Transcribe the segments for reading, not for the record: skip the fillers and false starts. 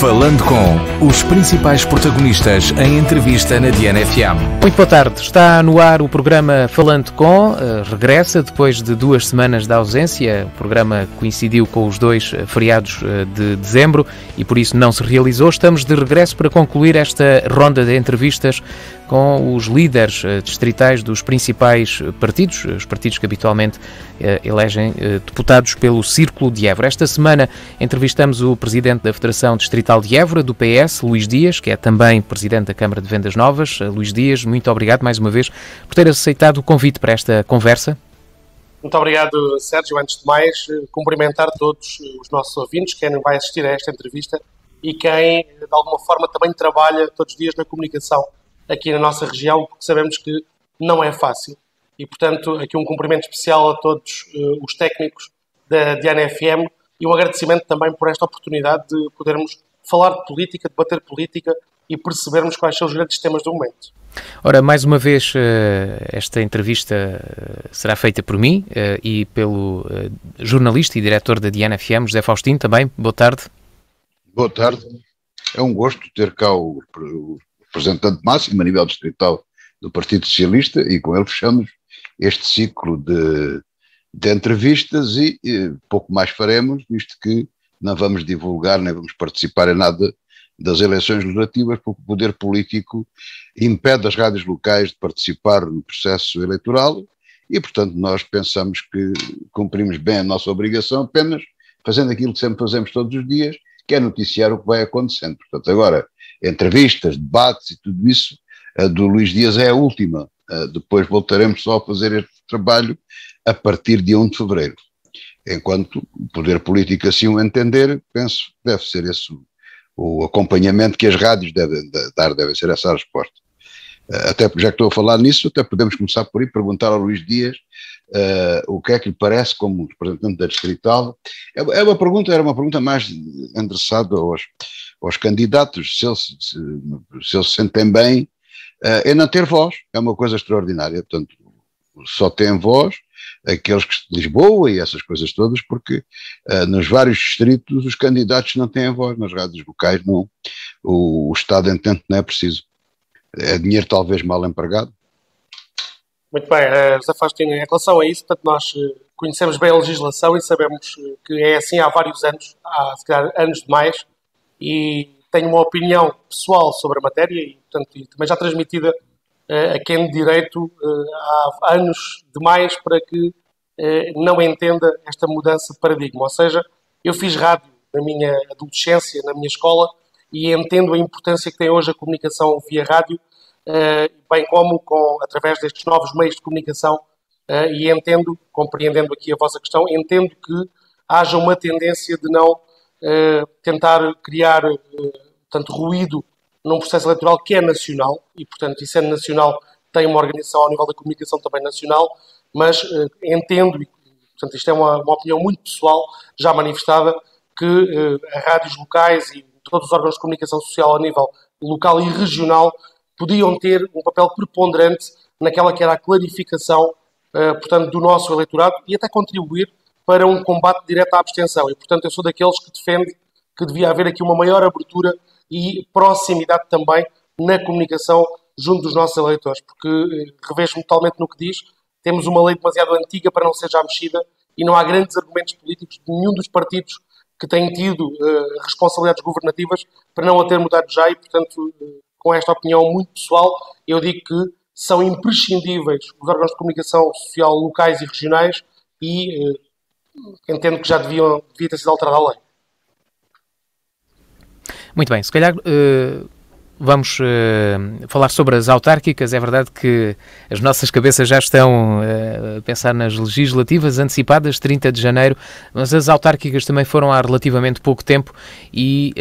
Falando com os principais protagonistas em entrevista na Diana FM. Muito boa tarde. Está no ar o programa Falando com. Regressa depois de 2 semanas de ausência. O programa coincidiu com os 2 feriados de dezembro e por isso não se realizou. Estamos de regresso para concluir esta ronda de entrevistas com os líderes distritais dos principais partidos, os partidos que habitualmente elegem deputados pelo Círculo de Évora. Esta semana entrevistamos o presidente da Federação Distrital de Évora, do PS, Luís Dias, que é também presidente da Câmara de Vendas Novas. Luís Dias, muito obrigado mais uma vez por ter aceitado o convite para esta conversa. Muito obrigado, Sérgio. Antes de mais, cumprimentar todos os nossos ouvintes, quem vai assistir a esta entrevista e quem, de alguma forma, também trabalha todos os dias na comunicação aqui na nossa região, porque sabemos que não é fácil. E, portanto, aqui um cumprimento especial a todos os técnicos da Diana FM e um agradecimento também por esta oportunidade de podermos falar de política, debater política e percebermos quais são os grandes temas do momento. Ora, mais uma vez, esta entrevista será feita por mim e pelo jornalista e diretor da Diana FM, José Faustino, também. Boa tarde. Boa tarde. É um gosto ter cá o representante máximo a nível distrital do Partido Socialista e com ele fechamos este ciclo de entrevistas e pouco mais faremos, visto que não vamos divulgar nem vamos participar em nada das eleições legislativas, porque o poder político impede as rádios locais de participar no processo eleitoral e, portanto, nós pensamos que cumprimos bem a nossa obrigação apenas fazendo aquilo que sempre fazemos todos os dias, que é noticiar o que vai acontecendo. Portanto, agora, entrevistas, debates e tudo isso, a do Luís Dias é a última. Depois voltaremos só a fazer este trabalho a partir de 1 de fevereiro. Enquanto o poder político assim o entender, penso que deve ser esse o acompanhamento que as rádios devem dar, deve ser essa a resposta. Até porque já que estou a falar nisso, até podemos começar por aí, perguntar ao Luís Dias o que é que lhe parece como representante da Distrital. Era uma pergunta mais endereçada aos candidatos, se eles se sentem bem em não ter voz. É uma coisa extraordinária, portanto, só têm voz aqueles que de Lisboa e essas coisas todas, porque nos vários distritos os candidatos não têm voz, nas rádios locais não. O Estado entende que não é preciso. É dinheiro talvez mal empregado. Muito bem, José Faustino, em relação a isso, portanto, nós conhecemos bem a legislação e sabemos que é assim há vários anos, há se calhar anos demais, e tenho uma opinião pessoal sobre a matéria e, portanto, também já transmitida a quem de direito há anos demais para que não entenda esta mudança de paradigma. Ou seja, eu fiz rádio na minha adolescência, na minha escola, e entendo a importância que tem hoje a comunicação via rádio, bem como através destes novos meios de comunicação, e entendo, compreendendo aqui a vossa questão, entendo que haja uma tendência de não tentar criar tanto ruído num processo eleitoral que é nacional, e portanto, e sendo nacional, tem uma organização ao nível da comunicação também nacional, mas entendo, e portanto isto é uma opinião muito pessoal, já manifestada, que as rádios locais e todos os órgãos de comunicação social a nível local e regional podiam ter um papel preponderante naquela que era a clarificação, portanto, do nosso eleitorado e até contribuir para um combate direto à abstenção. E, portanto, eu sou daqueles que defende que devia haver aqui uma maior abertura e proximidade também na comunicação junto dos nossos eleitores, porque revejo-me totalmente no que diz, temos uma lei demasiado antiga para não ser já mexida e não há grandes argumentos políticos de nenhum dos partidos que têm tido responsabilidades governativas para não a ter mudado já e, portanto, com esta opinião muito pessoal, eu digo que são imprescindíveis os órgãos de comunicação social locais e regionais e entendo que já devia ter sido alterada a lei. Muito bem, se calhar vamos falar sobre as autárquicas. É verdade que as nossas cabeças já estão a pensar nas legislativas antecipadas, 30 de janeiro, mas as autárquicas também foram há relativamente pouco tempo e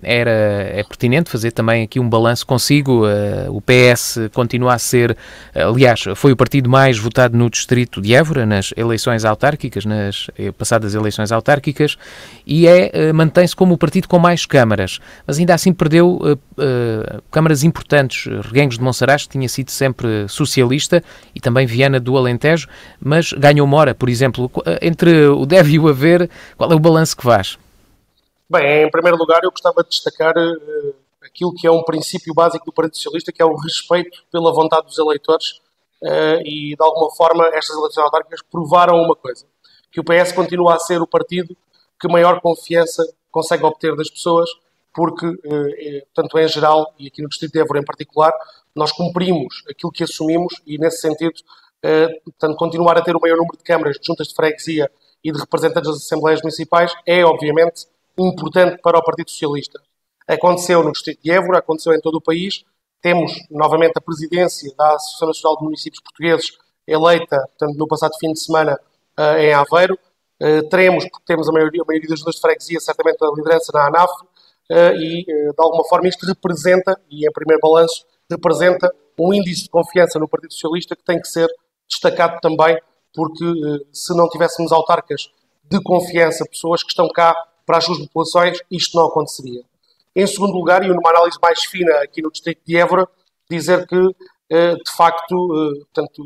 é pertinente fazer também aqui um balanço consigo. O PS continua a ser, aliás, foi o partido mais votado no distrito de Évora nas eleições autárquicas, nas passadas eleições autárquicas, e mantém-se como o partido com mais câmaras, mas ainda assim perdeu câmaras importantes. Reguengos de Monsaraz, que tinha sido sempre socialista, e também Viana do Alentejo, mas ganhou Mora, por exemplo. Entre o deve e o haver, qual é o balanço que faz? Bem, em primeiro lugar, eu gostava de destacar aquilo que é um princípio básico do Partido Socialista, que é o respeito pela vontade dos eleitores, e, de alguma forma, estas eleições autárquicas provaram uma coisa, que o PS continua a ser o partido que maior confiança consegue obter das pessoas, porque, tanto em geral, e aqui no Distrito de Évora em particular, nós cumprimos aquilo que assumimos e, nesse sentido, portanto, continuar a ter o maior número de câmaras, de juntas de freguesia e de representantes das Assembleias Municipais é, obviamente, importante para o Partido Socialista. Aconteceu no Distrito de Évora, aconteceu em todo o país. Temos, novamente, a presidência da Associação Nacional de Municípios Portugueses eleita, portanto, no passado fim de semana em Aveiro. Teremos, porque temos a maioria das juntas de freguesia, certamente a liderança na ANAF, e, de alguma forma, isto representa, e em primeiro balanço, representa um índice de confiança no Partido Socialista que tem que ser destacado também, porque se não tivéssemos autarcas de confiança, pessoas que estão cá para as suas populações, isto não aconteceria. Em segundo lugar, e numa análise mais fina aqui no Distrito de Évora, dizer que, de facto, portanto,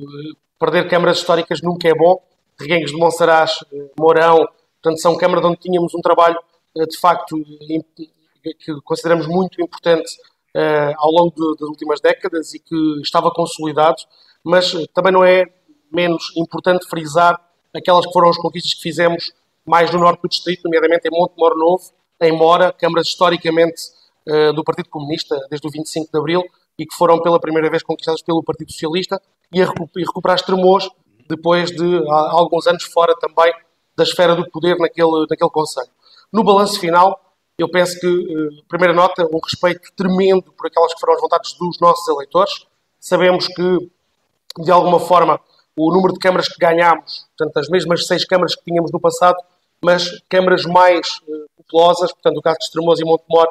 perder câmaras históricas nunca é bom. Reguengos de Monsaraz, Mourão, portanto, são câmaras onde tínhamos um trabalho, de facto, que consideramos muito importante ao longo das últimas décadas e que estava consolidado, mas também não é menos importante frisar aquelas que foram as conquistas que fizemos mais no norte do distrito, nomeadamente em Montemor Novo, em Mora, câmaras historicamente do Partido Comunista, desde o 25 de Abril, e que foram pela primeira vez conquistadas pelo Partido Socialista, e recuperar Estremoz, depois de há alguns anos fora também da esfera do poder naquele concelho. No balanço final, eu penso que, primeira nota, um respeito tremendo por aquelas que foram as vontades dos nossos eleitores. Sabemos que, de alguma forma, o número de câmaras que ganhámos, portanto, as mesmas 6 câmaras que tínhamos no passado, mas câmaras mais populosas, portanto, o caso de Estremoz e Montemor,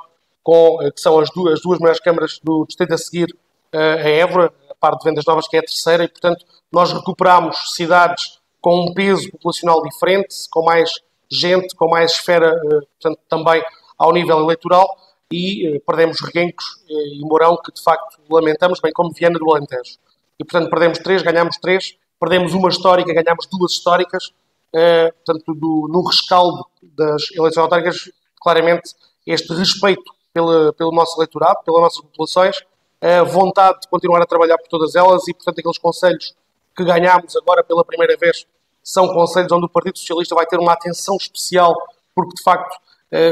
que são as duas maiores câmaras do distrito a seguir a Évora, a par de Vendas Novas, que é a terceira, e, portanto, nós recuperamos cidades com um peso populacional diferente, com mais gente, com mais esfera, portanto, também ao nível eleitoral, e perdemos Reguengos e Mourão, que, de facto, lamentamos, bem como Viana do Alentejo. E, portanto, perdemos 3, ganhamos 3, perdemos uma histórica, ganhamos 2 históricas, portanto, no rescaldo das eleições autárquicas, claramente, este respeito pelo nosso eleitorado, pelas nossas populações, a vontade de continuar a trabalhar por todas elas e, portanto, aqueles concelhos que ganhámos agora pela primeira vez são concelhos onde o Partido Socialista vai ter uma atenção especial, porque, de facto,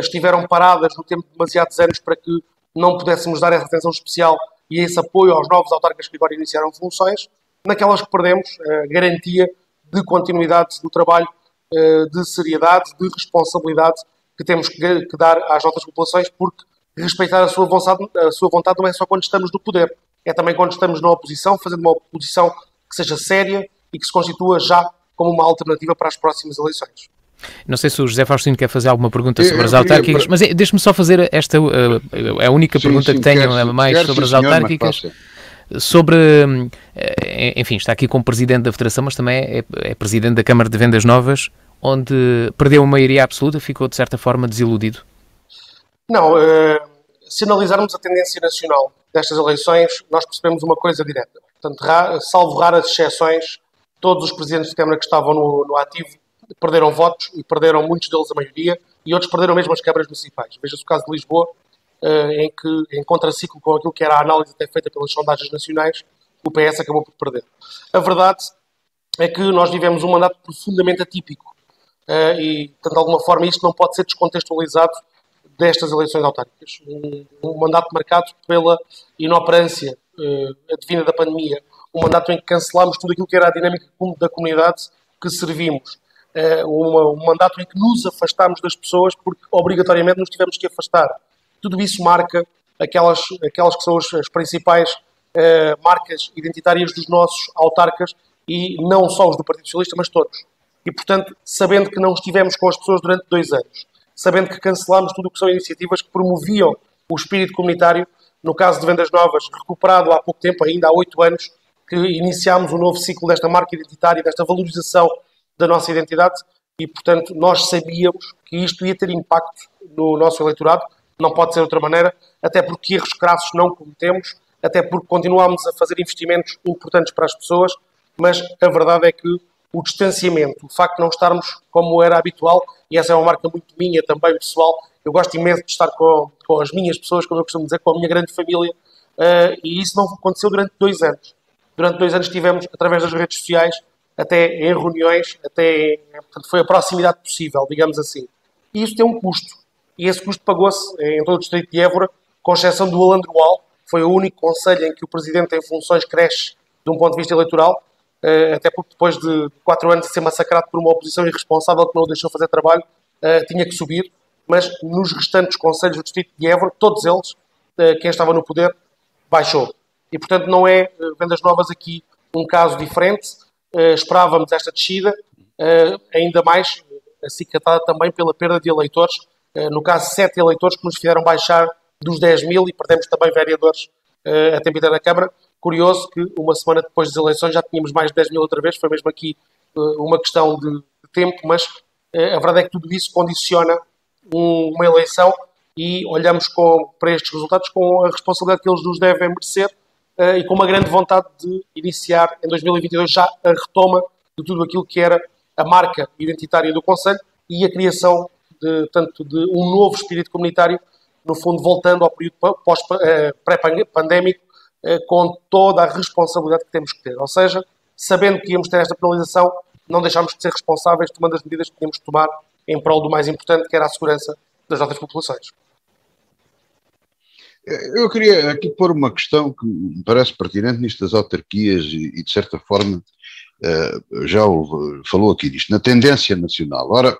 estiveram paradas no tempo de demasiados anos para que não pudéssemos dar essa atenção especial e esse apoio aos novos autarcas que agora iniciaram funções. Naquelas que perdemos, garantia de continuidade do trabalho, de seriedade, de responsabilidade que temos que dar às nossas populações, porque respeitar a sua vontade não é só quando estamos no poder, é também quando estamos na oposição, fazendo uma oposição que seja séria e que se constitua já como uma alternativa para as próximas eleições. Não sei se o José Faustino quer fazer alguma pergunta sobre as autárquicas, mas deixe-me só fazer esta, é a única pergunta que tenho a mais sobre as autárquicas. Sobre, enfim, está aqui como Presidente da Federação, mas também é Presidente da Câmara de Vendas Novas, onde perdeu a maioria absoluta, ficou de certa forma desiludido? Não, se analisarmos a tendência nacional destas eleições, nós percebemos uma coisa direta. Portanto, salvo raras exceções, todos os Presidentes de Câmara que estavam no ativo perderam votos e perderam muitos deles a maioria e outros perderam mesmo as câmaras municipais. Veja-se o caso de Lisboa, em que, em contraciclo com aquilo que era a análise até feita pelas sondagens nacionais, o PS acabou por perder. A verdade é que nós vivemos um mandato profundamente atípico e, portanto, de alguma forma, isto não pode ser descontextualizado destas eleições autárquicas. Um mandato marcado pela inoperância advinda da pandemia, um mandato em que cancelámos tudo aquilo que era a dinâmica da comunidade que servimos, um mandato em que nos afastámos das pessoas porque obrigatoriamente nos tivemos que afastar. Tudo isso marca aquelas que são as principais marcas identitárias dos nossos autarcas e não só os do Partido Socialista, mas todos. E, portanto, sabendo que não estivemos com as pessoas durante 2 anos, sabendo que cancelámos tudo o que são iniciativas que promoviam o espírito comunitário, no caso de Vendas Novas, recuperado há pouco tempo, ainda há 8 anos, que iniciámos um novo ciclo desta marca identitária, desta valorização da nossa identidade e, portanto, nós sabíamos que isto ia ter impacto no nosso eleitorado, não pode ser de outra maneira, até porque erros crassos não cometemos, até porque continuamos a fazer investimentos importantes para as pessoas, mas a verdade é que o distanciamento, o facto de não estarmos como era habitual, e essa é uma marca muito minha também, pessoal. Eu gosto imenso de estar com as minhas pessoas, como eu costumo dizer, com a minha grande família, e isso não aconteceu durante 2 anos. Durante 2 anos estivemos, através das redes sociais, até em reuniões, portanto, foi a proximidade possível, digamos assim. E isso tem um custo. E esse custo pagou-se em todo o distrito de Évora, com exceção do Alandroal. Foi o único concelho em que o presidente em funções cresce de um ponto de vista eleitoral, até porque depois de 4 anos de ser massacrado por uma oposição irresponsável que não o deixou fazer trabalho, tinha que subir. Mas nos restantes concelhos do distrito de Évora, todos eles, quem estava no poder, baixou. E, portanto, não é Vendas Novas aqui um caso diferente. Esperávamos esta descida, ainda mais acicatada também pela perda de eleitores. No caso, 7 eleitores que nos fizeram baixar dos 10 mil e perdemos também vereadores a tempo inteiro na Câmara. Curioso que uma semana depois das eleições já tínhamos mais de 10 mil outra vez. Foi mesmo aqui uma questão de tempo, mas a verdade é que tudo isso condiciona uma eleição e olhamos para estes resultados com a responsabilidade que eles nos devem merecer e com uma grande vontade de iniciar em 2022 já a retoma de tudo aquilo que era a marca identitária do Conselho e a criação de um novo espírito comunitário, no fundo voltando ao período pré-pandémico, com toda a responsabilidade que temos que ter. Ou seja, sabendo que íamos ter esta penalização, não deixámos de ser responsáveis, tomando as medidas que tínhamos de tomar em prol do mais importante, que era a segurança das nossas populações. Eu queria aqui pôr uma questão que me parece pertinente nisto das autarquias e de certa forma, já falou aqui disto, na tendência nacional. Ora,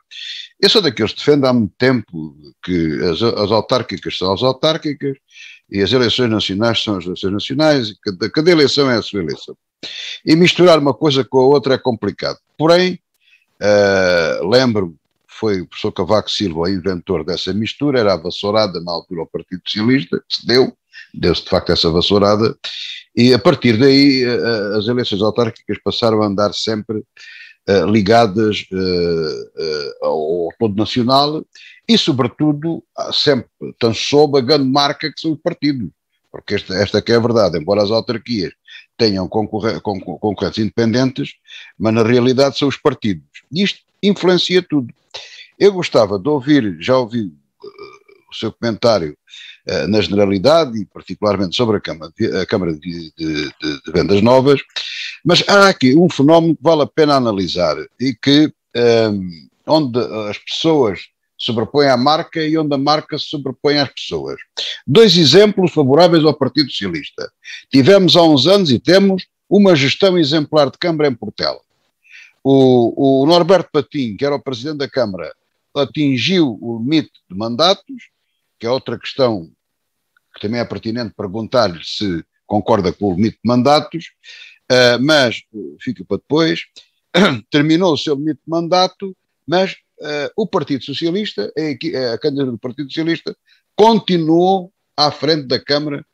eu sou daqueles que defendem há muito tempo que as autárquicas são as autárquicas e as eleições nacionais são as eleições nacionais e cada eleição é a sua eleição. E misturar uma coisa com a outra é complicado. Porém, lembro-me, foi o professor Cavaco Silva o inventor dessa mistura, era a vassourada na altura ao Partido Socialista, se deu-se de facto essa vassourada, e a partir daí as eleições autárquicas passaram a andar sempre ligadas ao todo nacional e sobretudo sempre tão sob a grande marca que são os partidos, porque esta que é a verdade, embora as autarquias tenham concorrentes independentes, mas na realidade são os partidos, e isto influencia tudo. Eu gostava de ouvir, já ouvi o seu comentário na generalidade e particularmente sobre a Câmara de Vendas Novas, mas há aqui um fenómeno que vale a pena analisar e que onde as pessoas sobrepõem à marca e onde a marca se sobrepõe às pessoas. 2 exemplos favoráveis ao Partido Socialista. Tivemos há uns anos e temos uma gestão exemplar de Câmara em Portela. O Norberto Patinho, que era o Presidente da Câmara, atingiu o limite de mandatos, que é outra questão que também é pertinente perguntar-lhe se concorda com o limite de mandatos, mas fica para depois, terminou o seu limite de mandato, mas o Partido Socialista, a candidatura do Partido Socialista, continuou à frente da Câmara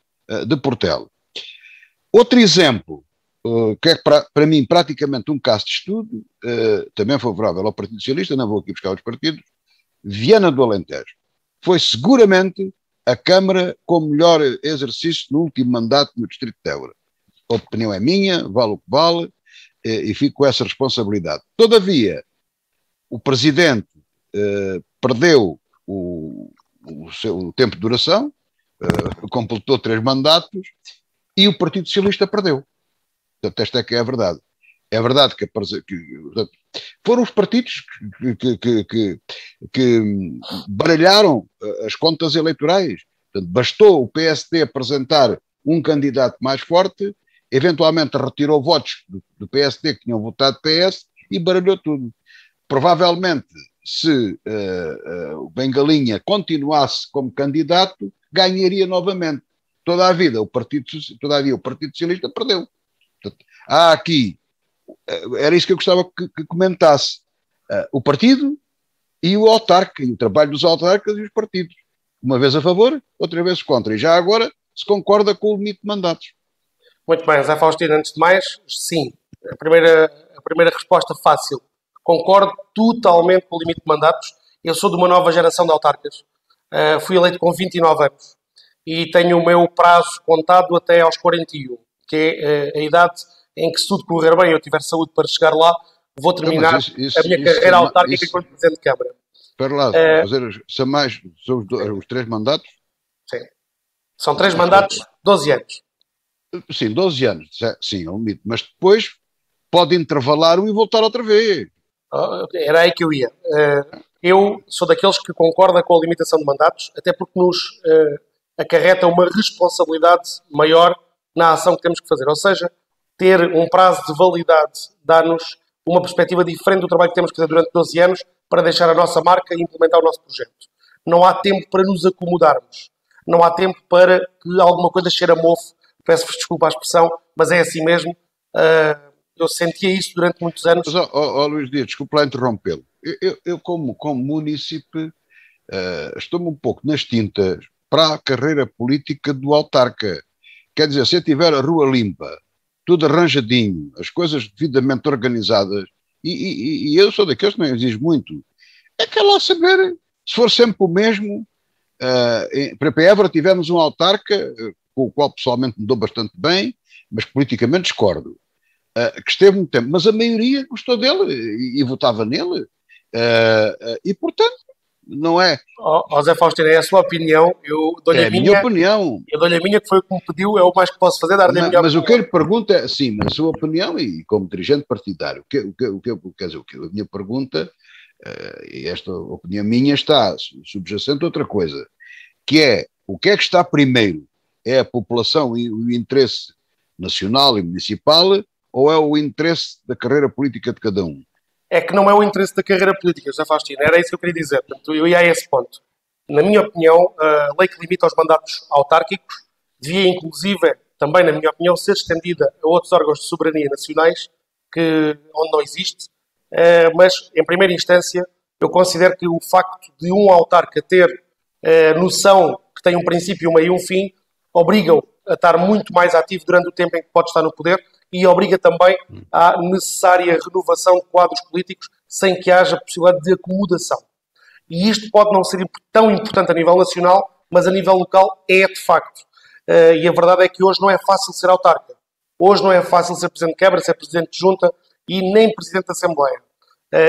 de Portela. Outro exemplo, que é para mim praticamente um caso de estudo, também favorável ao Partido Socialista, não vou aqui buscar os partidos, Viana do Alentejo. Foi seguramente a Câmara com melhor exercício no último mandato no Distrito de Évora. A opinião é minha, vale o que vale, e fico com essa responsabilidade. Todavia, o Presidente perdeu o seu tempo de duração, completou 3 mandatos, e o Partido Socialista perdeu. Portanto, esta é que é a verdade. É verdade que foram os partidos que baralharam as contas eleitorais. Portanto, bastou o PSD apresentar um candidato mais forte, eventualmente retirou votos do PSD que tinham votado PS e baralhou tudo. Provavelmente, se o Bengalinha continuasse como candidato, ganharia novamente. Todavia, o Partido Socialista perdeu. Portanto, há aqui, era isso que eu gostava que comentasse, o partido e o autarca, e o trabalho dos autarcas e os partidos. Uma vez a favor, outra vez contra. E já agora se concorda com o limite de mandatos. Muito bem, Zé Faustino, antes de mais, sim. A primeira resposta fácil. Concordo totalmente com o limite de mandatos. Eu sou de uma nova geração de autarcas. Fui eleito com 29 anos. E tenho o meu prazo contado até aos 41, que é a idade em que, se tudo correr bem e eu tiver saúde para chegar lá, vou terminar Mas a minha carreira autárquica enquanto Presidente de Câmara. Espera lá, são os 3 mandatos? Sim. São 3 mandatos, 12 anos. Sim, 12 anos, sim, é um limite, mas depois pode intervalar um e voltar outra vez. Era aí que eu ia. Eu sou daqueles que concorda com a limitação de mandatos, até porque nos acarreta uma responsabilidade maior na ação que temos que fazer. Ou seja, ter um prazo de validade dá-nos uma perspectiva diferente do trabalho que temos que fazer durante 12 anos para deixar a nossa marca e implementar o nosso projeto. Não há tempo para nos acomodarmos. Não há tempo para que alguma coisa cheire a mofo. Peço-vos desculpa a expressão, mas é assim mesmo. Eu sentia isso durante muitos anos. Mas, Luís Dias, desculpa lá interrompê-lo. Eu como munícipe, estou-me um pouco nas tintas para a carreira política do autarca. Quer dizer, se eu tiver a rua limpa, tudo arranjadinho, as coisas devidamente organizadas, e eu sou daqueles que não exijo muito, é que é lá saber, se for sempre o mesmo. Para Évora tivemos um autarca, com o qual pessoalmente me dou bastante bem, mas politicamente discordo, que esteve muito tempo, mas a maioria gostou dele e votava nele, e portanto não é... Zé Faustino, é a sua opinião, eu dou-lhe a minha opinião. Eu dou-lhe a minha, que foi o que me pediu, é o mais que posso fazer, dar-lhe a minha Mas opinião. o que eu lhe pergunto é, sim, na sua opinião e como dirigente partidário, a minha pergunta, e esta opinião minha está subjacente a outra coisa, que é, o que está primeiro? É a população e o interesse nacional e municipal, ou é o interesse da carreira política de cada um? É que não é o interesse da carreira política, José Faustino, era isso que eu queria dizer. Portanto, eu ia a esse ponto. Na minha opinião, a lei que limita os mandatos autárquicos devia, inclusive, também, na minha opinião, ser estendida a outros órgãos de soberania nacionais, onde não existe. Mas, em primeira instância, eu considero que o facto de um autarca ter noção que tem um princípio, um meio e um fim, obriga-o a estar muito mais ativo durante o tempo em que pode estar no poder e obriga também à necessária renovação de quadros políticos sem que haja possibilidade de acomodação. E isto pode não ser tão importante a nível nacional, mas a nível local é de facto. E a verdade é que hoje não é fácil ser autarca. Hoje não é fácil ser Presidente de Câmara, ser Presidente de Junta e nem Presidente da Assembleia.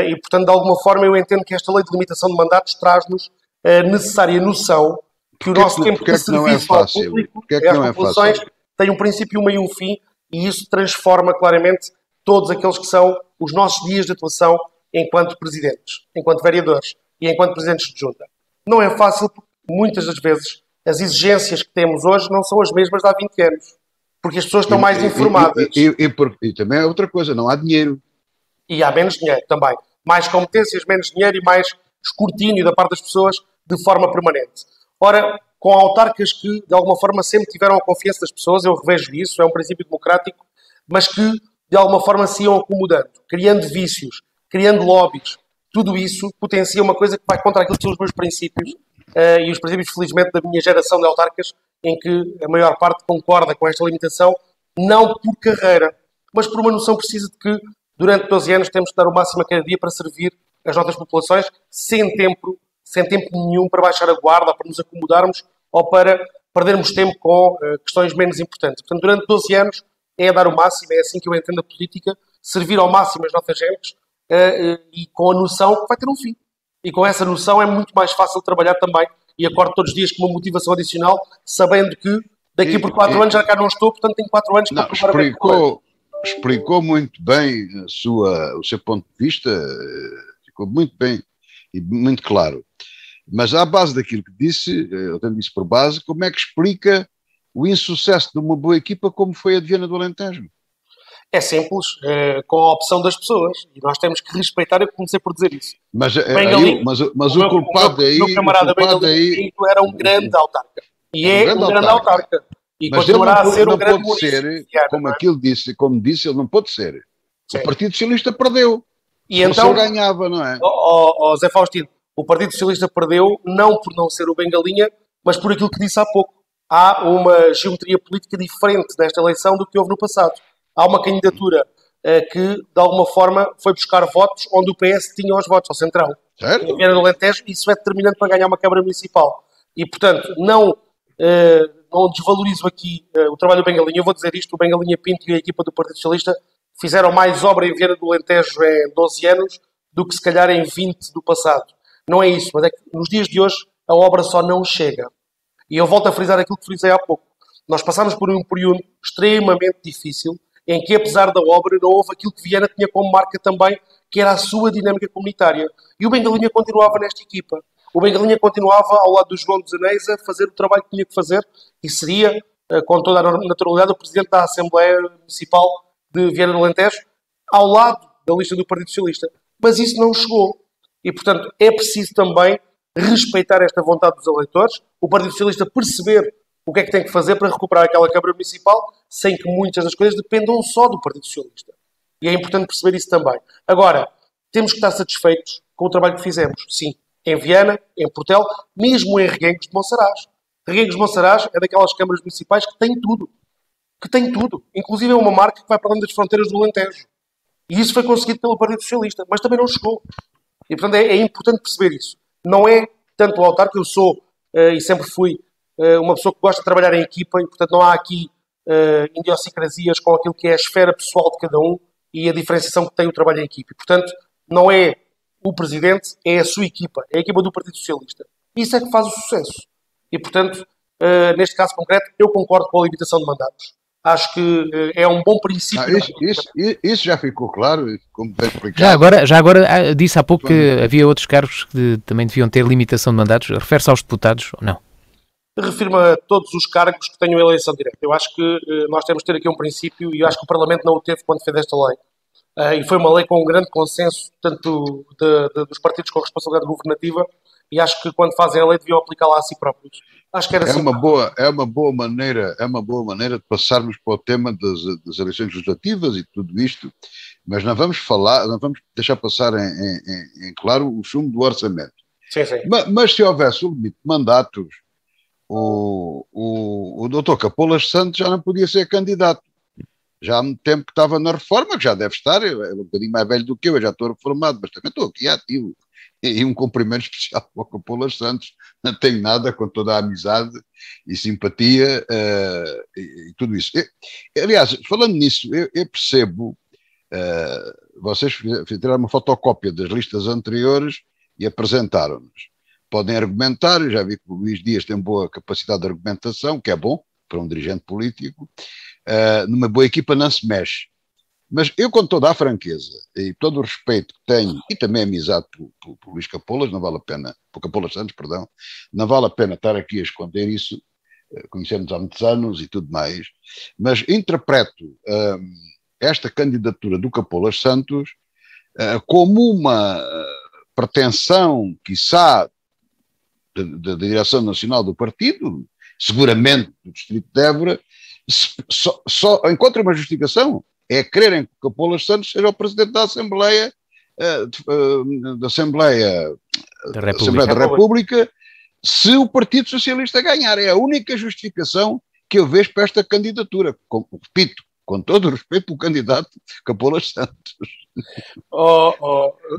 E, portanto, de alguma forma, eu entendo que esta lei de limitação de mandatos traz-nos a necessária noção que o nosso tempo de serviço ao público e às populações tem um princípio, um meio e um fim, e isso transforma claramente todos aqueles que são os nossos dias de atuação enquanto presidentes, enquanto vereadores e enquanto presidentes de junta. Não é fácil porque, muitas das vezes, as exigências que temos hoje não são as mesmas de há 20 anos. Porque as pessoas estão mais informadas. E também é outra coisa, não há dinheiro. E há menos dinheiro também. Mais competências, menos dinheiro e mais escrutínio da parte das pessoas de forma permanente. Ora, com autarcas que, de alguma forma, sempre tiveram a confiança das pessoas, eu revejo isso, é um princípio democrático, mas que, de alguma forma, se iam acomodando, criando vícios, criando lobbies. Tudo isso potencia uma coisa que vai contra aquilo que são os meus princípios e os princípios, felizmente, da minha geração de autarcas, em que a maior parte concorda com esta limitação, não por carreira, mas por uma noção precisa de que, durante 12 anos, temos de dar o máximo a cada dia para servir as nossas populações, sem tempo nenhum para baixar a guarda, ou para nos acomodarmos, ou para perdermos tempo com questões menos importantes. Portanto, durante 12 anos é dar o máximo, é assim que eu entendo a política, servir ao máximo as nossas gentes e com a noção que vai ter um fim. E com essa noção é muito mais fácil trabalhar também, e acordo todos os dias com uma motivação adicional, sabendo que daqui por 4 anos já cá não estou, portanto tenho 4 anos para preparar. Explicou muito bem o seu ponto de vista, ficou muito bem e muito claro. Mas à base daquilo que disse, eu tenho isso por base, como é que explica o insucesso de uma boa equipa como foi a de Viana do Alentejo? É simples, com a opção das pessoas, e nós temos que respeitar, eu comecei por dizer isso. Mas o culpado aí... O meu camarada Bengalino Pinto era um grande autarca. E é um grande autarca. E mas continuará a ser um grande pode ser, como disse, ele não pode ser. Sim. O Partido Socialista perdeu. E então ganhava, não é? Zé Faustino, o Partido Socialista perdeu não por não ser o Bengalinha, mas por aquilo que disse há pouco. Há uma geometria política diferente nesta eleição do que houve no passado. Há uma candidatura que, de alguma forma, foi buscar votos onde o PS tinha os votos, ao Centrão. Certo. Em Viana do Alentejo, isso é determinante para ganhar uma Câmara Municipal. E, portanto, não desvalorizo aqui o trabalho do Bengalinha. Eu vou dizer isto, o Bengalinha Pinto e a equipa do Partido Socialista fizeram mais obra em Viana do Alentejo em 12 anos do que se calhar em 20 do passado. Não é isso, mas é que nos dias de hoje a obra só não chega. E eu volto a frisar aquilo que frisei há pouco. Nós passámos por um período extremamente difícil, em que, apesar da obra, não houve aquilo que Viana tinha como marca também, que era a sua dinâmica comunitária. E o Bengalinha continuava nesta equipa. O Bengalinha continuava ao lado do João dos Anéis a fazer o trabalho que tinha que fazer e seria, com toda a naturalidade, o Presidente da Assembleia Municipal de Viana do Alentejo, ao lado da lista do Partido Socialista. Mas isso não chegou. E, portanto, é preciso também respeitar esta vontade dos eleitores, o Partido Socialista perceber o que é que tem que fazer para recuperar aquela Câmara Municipal, sem que muitas das coisas dependam só do Partido Socialista. E é importante perceber isso também. Agora, temos que estar satisfeitos com o trabalho que fizemos. Sim, em Viana, em Portel, mesmo em Reguengos de Monsaraz. Reguengos de Monsaraz é daquelas câmaras municipais que têm tudo. Que têm tudo. Inclusive é uma marca que vai para além das fronteiras do Alentejo. E isso foi conseguido pelo Partido Socialista, mas também não chegou. E, portanto, é importante perceber isso. Não é tanto o altar que eu sou, e sempre fui, uma pessoa que gosta de trabalhar em equipa, e, portanto, não há aqui idiosincrasias com aquilo que é a esfera pessoal de cada um e a diferenciação que tem o trabalho em equipa. E, portanto, não é o Presidente, é a sua equipa, é a equipa do Partido Socialista. Isso é que faz o sucesso. E, portanto, neste caso concreto, eu concordo com a limitação de mandatos. Acho que é um bom princípio. Isso já ficou claro, como bem explicado. Já agora disse há pouco que havia outros cargos que também deviam ter limitação de mandatos. Refere-se aos deputados ou não? Refiro-me a todos os cargos que tenham eleição direta. Eu acho que nós temos de ter aqui um princípio, e eu acho que o Parlamento não o teve quando fez esta lei. E foi uma lei com um grande consenso, tanto dos partidos com responsabilidade governativa, e acho que quando fazem a lei deviam aplicá-la a si próprios. Acho que era assim. É uma boa maneira de passarmos para o tema das eleições legislativas e tudo isto, mas não vamos deixar passar em claro o chumbo do orçamento. Sim, sim. Mas se houvesse um limite de mandatos, o Dr. Capolas Santos já não podia ser candidato. Já há muito tempo que estava na reforma, que já deve estar, é um bocadinho mais velho do que eu já estou reformado, mas também estou aqui ativo. E um cumprimento especial para o Capolas Santos, não tenho nada, com toda a amizade e simpatia e tudo isso. Aliás, falando nisso, eu percebo, vocês fizeram uma fotocópia das listas anteriores e apresentaram-nos. Podem argumentar, eu já vi que o Luís Dias tem boa capacidade de argumentação, que é bom para um dirigente político, numa boa equipa não se mexe. Mas eu, com toda a franqueza e todo o respeito que tenho, e também amizade por Luís Capolas, não vale a pena, por Capolas Santos, perdão, não vale a pena estar aqui a esconder isso, conhecemos há muitos anos e tudo mais, mas interpreto esta candidatura do Capolas Santos como uma pretensão, quiçá, da direção nacional do partido, seguramente do Distrito de Évora, só encontra uma justificação. É quererem que o Capolas Santos seja o Presidente da Assembleia da República se o Partido Socialista ganhar. É a única justificação que eu vejo para esta candidatura. Repito, com todo o respeito pelo candidato Capolas Santos.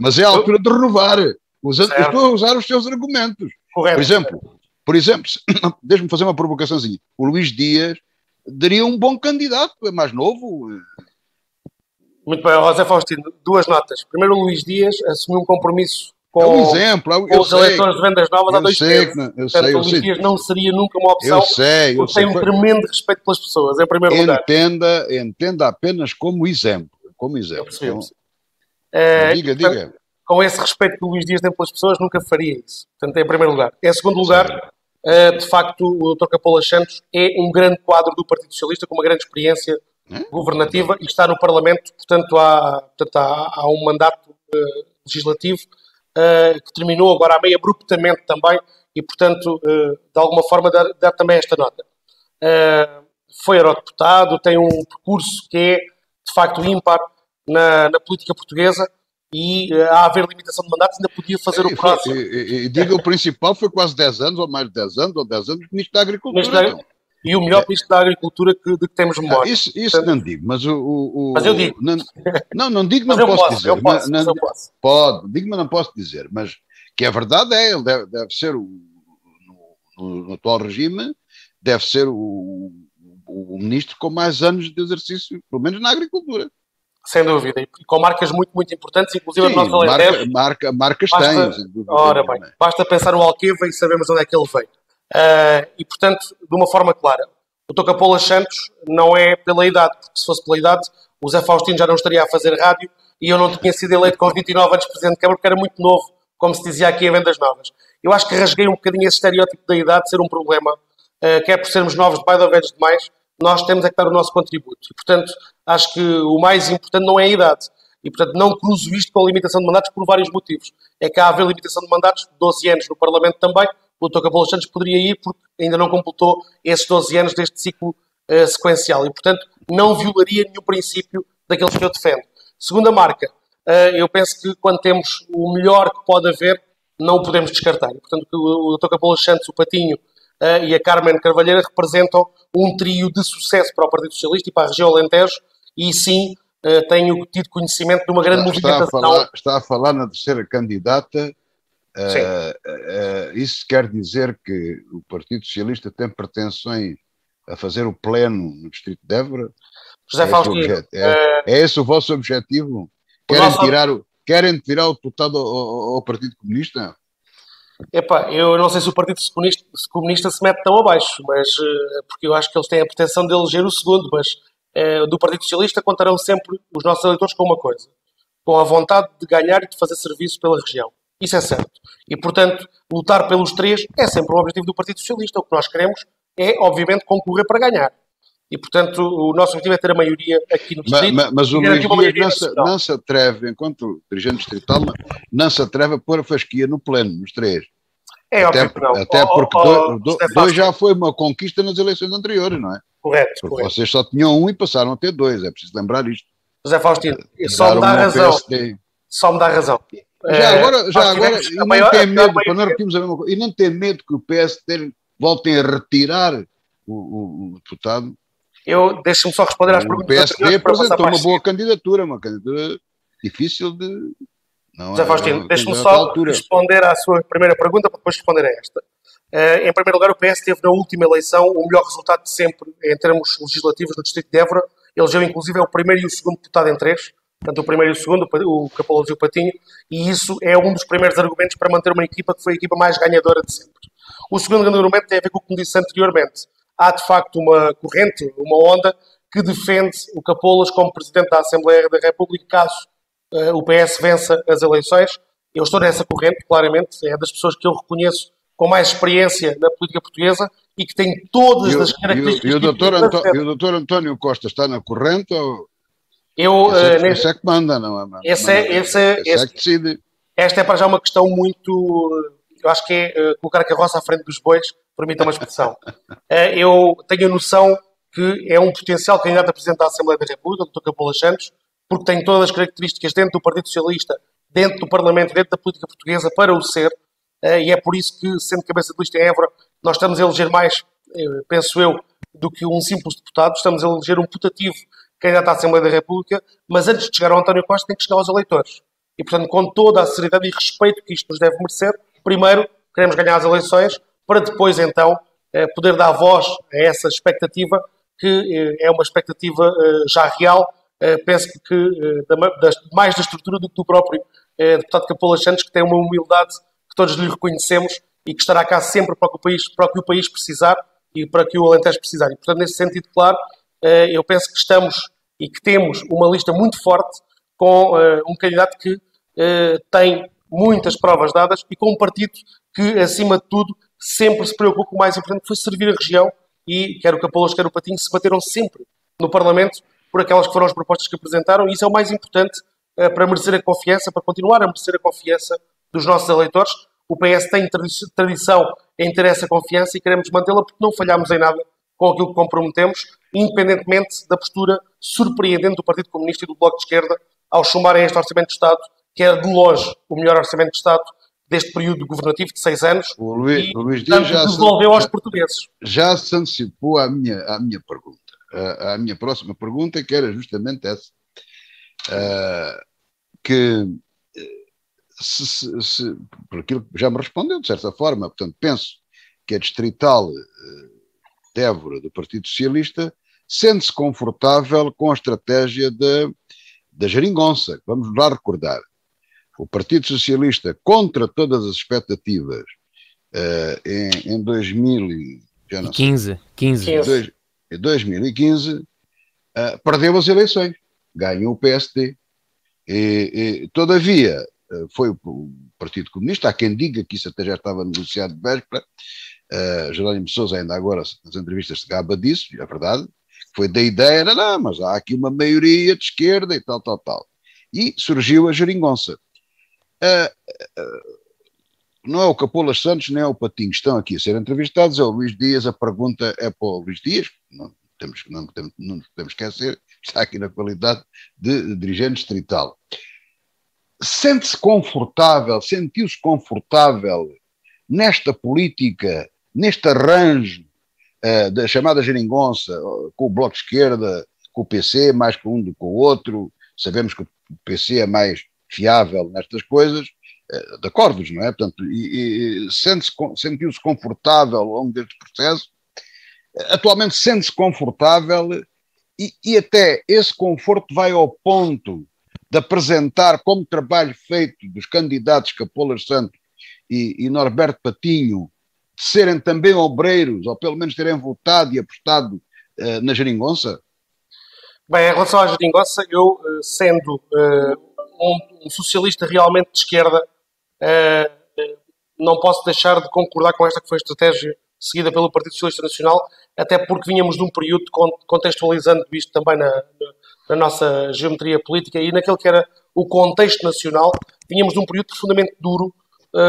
Mas é a altura de renovar. Estou a usar os seus argumentos. Correto. Por exemplo, deixe-me fazer uma provocaçãozinha. O Luís Dias daria um bom candidato, é mais novo. Muito bem, José Faustino, duas notas. Primeiro, o Luís Dias assumiu um compromisso com, um exemplo, com os eleitores de Vendas Novas há 2 meses. Portanto, o Luís Dias não seria nunca uma opção, porque tem um tremendo respeito pelas pessoas, em primeiro lugar. Entenda apenas como exemplo. Então, diga. Com esse respeito que o Luís Dias tem pelas pessoas, nunca faria isso. Portanto, em primeiro lugar. Em segundo lugar, de facto, o Dr. Capolas Santos é um grande quadro do Partido Socialista, com uma grande experiência governativa e está no Parlamento, portanto há um mandato legislativo que terminou agora meio abruptamente também e, portanto, de alguma forma dar também esta nota. Foi eurodeputado, tem um percurso que é, de facto, ímpar na política portuguesa e a haver limitação de mandatos ainda podia fazer o próximo. Diga, o principal foi quase 10 anos, ou mais de 10 anos, Ministro da Agricultura. E o melhor Ministro da Agricultura de que temos memória. Isso portanto, não digo, mas mas eu digo. Não digo, não posso dizer. Eu posso. Pode, digo, mas não posso dizer. Mas que a verdade ele deve ser, no atual regime, deve ser o ministro com mais anos de exercício, pelo menos na agricultura. Sem dúvida, e com marcas muito, muito importantes, inclusive Sim, as nossas Alentejo. marcas Basta, têm, sem dúvida. ora bem, basta pensar no Alqueva e sabemos onde é que ele veio. E, portanto, de uma forma clara, o Dr. Capolas Santos não é pela idade, porque se fosse pela idade, o Zé Faustino já não estaria a fazer rádio e eu não tinha sido eleito com 29 anos Presidente de Câmara porque era muito novo, como se dizia aqui em Vendas Novas. Eu acho que rasguei um bocadinho esse estereótipo da idade de ser um problema, que é por sermos novos demais ou velhos demais, nós temos é que dar o nosso contributo. E, portanto, acho que o mais importante não é a idade. E, portanto, não cruzo isto com a limitação de mandatos por vários motivos. É que há a haver limitação de mandatos, 12 anos no Parlamento também, o Dr. Capolas Santos poderia ir porque ainda não completou esses 12 anos deste ciclo sequencial. E, portanto, não violaria nenhum princípio daqueles que eu defendo. Segunda marca, eu penso que quando temos o melhor que pode haver, não o podemos descartar. E, portanto, o Dr. Capolas Santos, o Patinho e a Carmen Carvalheira representam um trio de sucesso para o Partido Socialista e para a região Alentejo, e sim, tenho tido conhecimento de uma grande movimentação. Está a falar na terceira candidata. Isso quer dizer que o Partido Socialista tem pretensões a fazer o pleno no Distrito de Évora? José Faustino, é esse o vosso objetivo? Querem tirar o deputado ao Partido Comunista? Epá, eu não sei se o Partido Comunista se mete tão abaixo, mas, porque eu acho que eles têm a pretensão de eleger o segundo, mas do Partido Socialista contarão sempre os nossos eleitores com uma coisa, com a vontade de ganhar e de fazer serviço pela região. Isso é certo. E, portanto, lutar pelos três é sempre um objetivo do Partido Socialista. O que nós queremos é, obviamente, concorrer para ganhar. E, portanto, o nosso objetivo é ter a maioria aqui no distrito. Mas o Luís Dias não se atreve, enquanto dirigente distrital, não se atreve a pôr a fasquia no pleno, nos três. É óbvio que não. Até porque dois já foi uma conquista nas eleições anteriores, não é? Correto. Porque correto. vocês só tinham um e passaram a ter dois, é preciso lembrar isto. José Faustino, só me dá razão. Só me dá razão. Já agora, e não tem medo, para não repetirmos a mesma coisa, e não tem medo que o PSD voltem a retirar o deputado? Deixe-me só responder às perguntas. O PSD apresentou uma boa candidatura, uma candidatura difícil de... José Faustino, deixe-me só responder à sua primeira pergunta para depois responder a esta. Em primeiro lugar, o PS teve na última eleição o melhor resultado de sempre em termos legislativos no Distrito de Évora. Elegeu, inclusive, o primeiro e o segundo deputado em três. Portanto, o primeiro e o segundo, o Capolas e o Patinho. E isso é um dos primeiros argumentos para manter uma equipa que foi a equipa mais ganhadora de sempre. O segundo grande argumento tem a ver com o que me disse anteriormente. Há, de facto, uma corrente, uma onda, que defende o Capolas como Presidente da Assembleia da República caso o PS vença as eleições. Eu estou nessa corrente, claramente. É das pessoas que eu reconheço com mais experiência na política portuguesa e que tem todas as características... E o doutor António Costa está na corrente ou... Esse é que manda, não é? Esse é que decide. Esta é para já uma questão muito... Eu acho que é colocar a carroça à frente dos bois, permita uma expressão. Eu tenho a noção que é um potencial candidato a Presidente da Assembleia da República, o Dr. Capolas Santos, porque tem todas as características dentro do Partido Socialista, dentro do Parlamento, dentro da política portuguesa, para o ser, e é por isso que, sendo cabeça de lista em Évora, nós estamos a eleger mais, penso eu, do que um simples deputado, estamos a eleger um putativo candidato à Assembleia da República, mas antes de chegar ao António Costa tem que chegar aos eleitores. E, portanto, com toda a seriedade e respeito que isto nos deve merecer, primeiro queremos ganhar as eleições, para depois, então, poder dar voz a essa expectativa, que é uma expectativa já real. Penso que mais da estrutura do que do próprio deputado Capolas Santos, que tem uma humildade que todos lhe reconhecemos e que estará cá sempre para o que o país precisar e para que o Alentejo precisar. E, portanto, nesse sentido, claro, eu penso que estamos e que temos uma lista muito forte com um candidato que tem muitas provas dadas e com um partido que, acima de tudo, sempre se preocupou com o mais importante, que foi servir a região, e quer o Capolas, quer o Patinho, se bateram sempre no Parlamento por aquelas que foram as propostas que apresentaram, e isso é o mais importante para merecer a confiança, para continuar a merecer a confiança dos nossos eleitores. O PS tem tradição em ter essa confiança e queremos mantê-la porque não falhamos em nada com aquilo que comprometemos, independentemente da postura surpreendente do Partido Comunista e do Bloco de Esquerda ao chumarem este Orçamento de Estado, que é de longe o melhor Orçamento de Estado deste período governativo de 6 anos, o Luís Dias já devolveu aos portugueses. Já se antecipou à minha pergunta. A minha próxima pergunta, que era justamente essa. Por aquilo que já me respondeu, de certa forma, portanto, penso que a distrital de Évora do Partido Socialista sente-se confortável com a estratégia da Geringonça. Vamos lá recordar. O Partido Socialista, contra todas as expectativas, em 2015, perdeu as eleições, ganhou o PSD. Todavia, foi o Partido Comunista, há quem diga que isso até já estava negociado de véspera. Jerónimo de Sousa ainda agora nas entrevistas se gaba disso, é verdade, foi da ideia, não, mas há aqui uma maioria de esquerda e tal. E surgiu a Geringonça. Não é o Capolas Santos, nem é o Patinho, estão aqui a ser entrevistados, é o Luís Dias, a pergunta é para o Luís Dias, não podemos esquecer, está aqui na qualidade de dirigente distrital. Sentiu-se confortável nesta política, neste arranjo da chamada Geringonça, com o Bloco de Esquerda, com o PC, mais com um do que com o outro, sabemos que o PC é mais fiável nestas coisas, de acordos, não é? Portanto, sentiu-se confortável ao longo deste processo, atualmente sente-se confortável e até esse conforto vai ao ponto de apresentar como trabalho feito dos candidatos Capolas Santos e Norberto Patinho, de serem também obreiros, ou pelo menos terem votado e apostado na Geringonça? Bem, em relação à Geringonça, eu, sendo um socialista realmente de esquerda, não posso deixar de concordar com esta que foi a estratégia seguida pelo Partido Socialista Nacional, até porque vínhamos de um período, contextualizando isto também na nossa geometria política e naquele que era o contexto nacional, vínhamos de um período profundamente duro,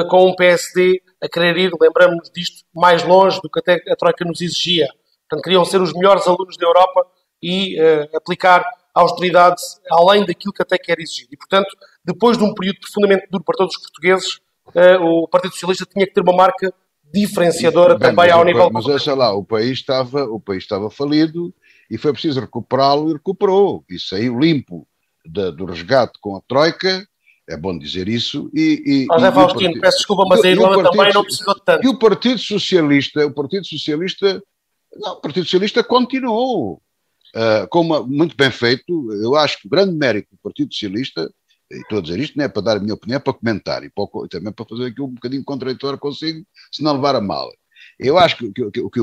com um PSD a querer ir, lembramos disto, mais longe do que até a Troika nos exigia. Portanto, queriam ser os melhores alunos da Europa e aplicar austeridade além daquilo que até quer exigir. E, portanto, depois de um período profundamente duro para todos os portugueses, o Partido Socialista tinha que ter uma marca diferenciadora também ao nível... Mas olha lá, o país estava falido e foi preciso recuperá-lo e recuperou. E saiu limpo do resgate com a Troika, é bom dizer isso. José Faustino, peço desculpa, mas a Irlanda também não precisou de tanto. E o Partido Socialista continuou. Muito bem feito. Eu acho que o grande mérito do Partido Socialista, e estou a dizer isto não é para dar a minha opinião, é para comentar e também para fazer aqui um bocadinho contraditório consigo, se não levar a mal. Eu acho que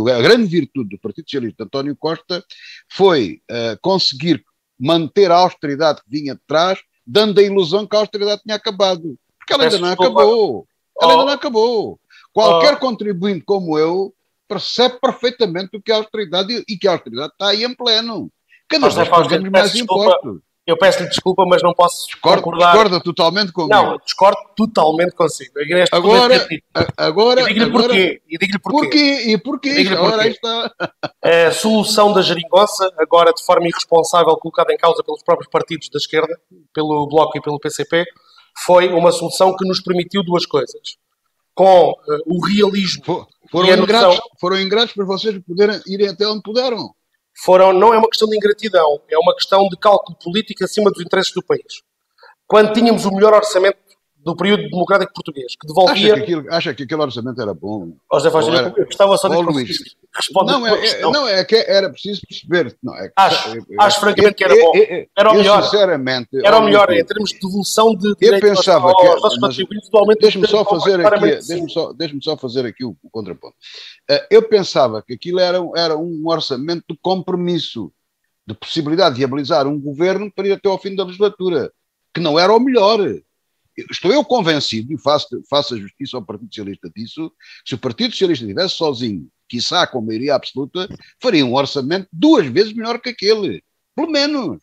a grande virtude do Partido Socialista de António Costa foi conseguir manter a austeridade que vinha de trás, dando a ilusão que a austeridade tinha acabado. Porque ela ainda não acabou. Qualquer contribuinte como eu percebe perfeitamente o que é a austeridade e que a austeridade está aí em pleno. Cada vez pagamos mais impostos. Eu peço-lhe desculpa, mas não posso concordar. Discorda totalmente comigo. Não, discordo totalmente consigo. Agora... E digo-lhe porquê. Agora aí está. A solução da Geringonça, agora de forma irresponsável, colocada em causa pelos próprios partidos da esquerda, pelo Bloco e pelo PCP, foi uma solução que nos permitiu duas coisas. Com o realismo... Foram ingratos para vocês poderem irem até onde puderam. Não é uma questão de ingratidão, é uma questão de cálculo político acima dos interesses do país. Quando tínhamos o melhor orçamento do período democrático português, que devolvia... Acha que aquele orçamento era bom? José Faustino, eu gostava só de responder. Não, é que era preciso perceber. Acho francamente que era bom. Era o melhor. Sinceramente... Era o melhor em termos de devolução de direitos aos nossos contribuintes. Deixe-me só fazer aqui o contraponto. Eu pensava que aquilo era um orçamento de compromisso, de possibilidade de viabilizar um governo para ir até ao fim da legislatura, que não era o melhor. Estou eu convencido, e faço a justiça ao Partido Socialista disso, que se o Partido Socialista estivesse sozinho, quiçá com maioria absoluta, faria um orçamento 2 vezes melhor que aquele. Pelo menos.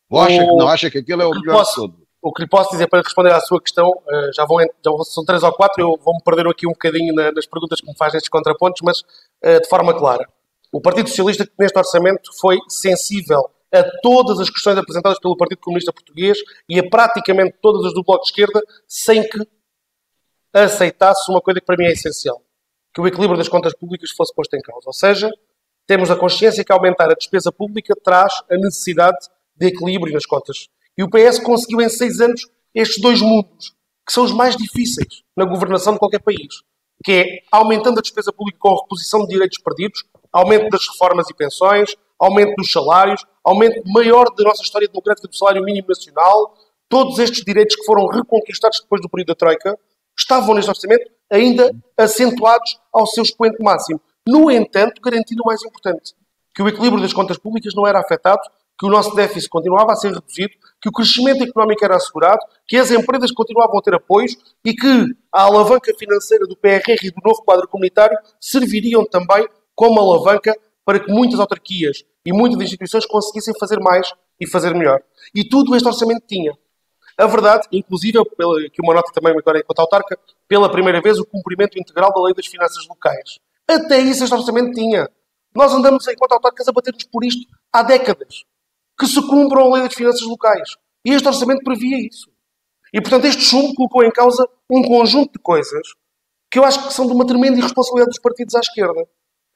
Não acha que aquele é o melhor de todo? O que lhe posso dizer para responder à sua questão, são 3 ou 4, eu vou-me perder aqui um bocadinho nas perguntas que me faz nestes contrapontos, mas de forma clara. O Partido Socialista, neste orçamento, foi sensível a todas as questões apresentadas pelo Partido Comunista Português e a praticamente todas as do Bloco de Esquerda, sem que aceitasse uma coisa que para mim é essencial, que o equilíbrio das contas públicas fosse posto em causa. Ou seja, temos a consciência que aumentar a despesa pública traz a necessidade de equilíbrio nas contas. E o PS conseguiu em 6 anos estes 2 mundos, que são os mais difíceis na governação de qualquer país, que é aumentando a despesa pública com a reposição de direitos perdidos, aumento das reformas e pensões, aumento dos salários, aumento maior da nossa história democrática do salário mínimo nacional, todos estes direitos que foram reconquistados depois do período da Troika, estavam neste orçamento ainda acentuados ao seu expoente máximo. No entanto, garantindo o mais importante, que o equilíbrio das contas públicas não era afetado, que o nosso déficit continuava a ser reduzido, que o crescimento económico era assegurado, que as empresas continuavam a ter apoios e que a alavanca financeira do PRR e do novo quadro comunitário serviriam também como alavanca para que muitas autarquias e muitas instituições conseguissem fazer mais e fazer melhor. E tudo este orçamento tinha. A verdade, inclusive, que uma nota também agora enquanto autarca, pela primeira vez o cumprimento integral da Lei das Finanças Locais. Até isso este orçamento tinha. Nós andamos, enquanto autarcas, a bater-nos por isto há décadas. Que se cumpram a Lei das Finanças Locais. E este orçamento previa isso. E, portanto, este chumbo colocou em causa um conjunto de coisas que eu acho que são de uma tremenda irresponsabilidade dos partidos à esquerda.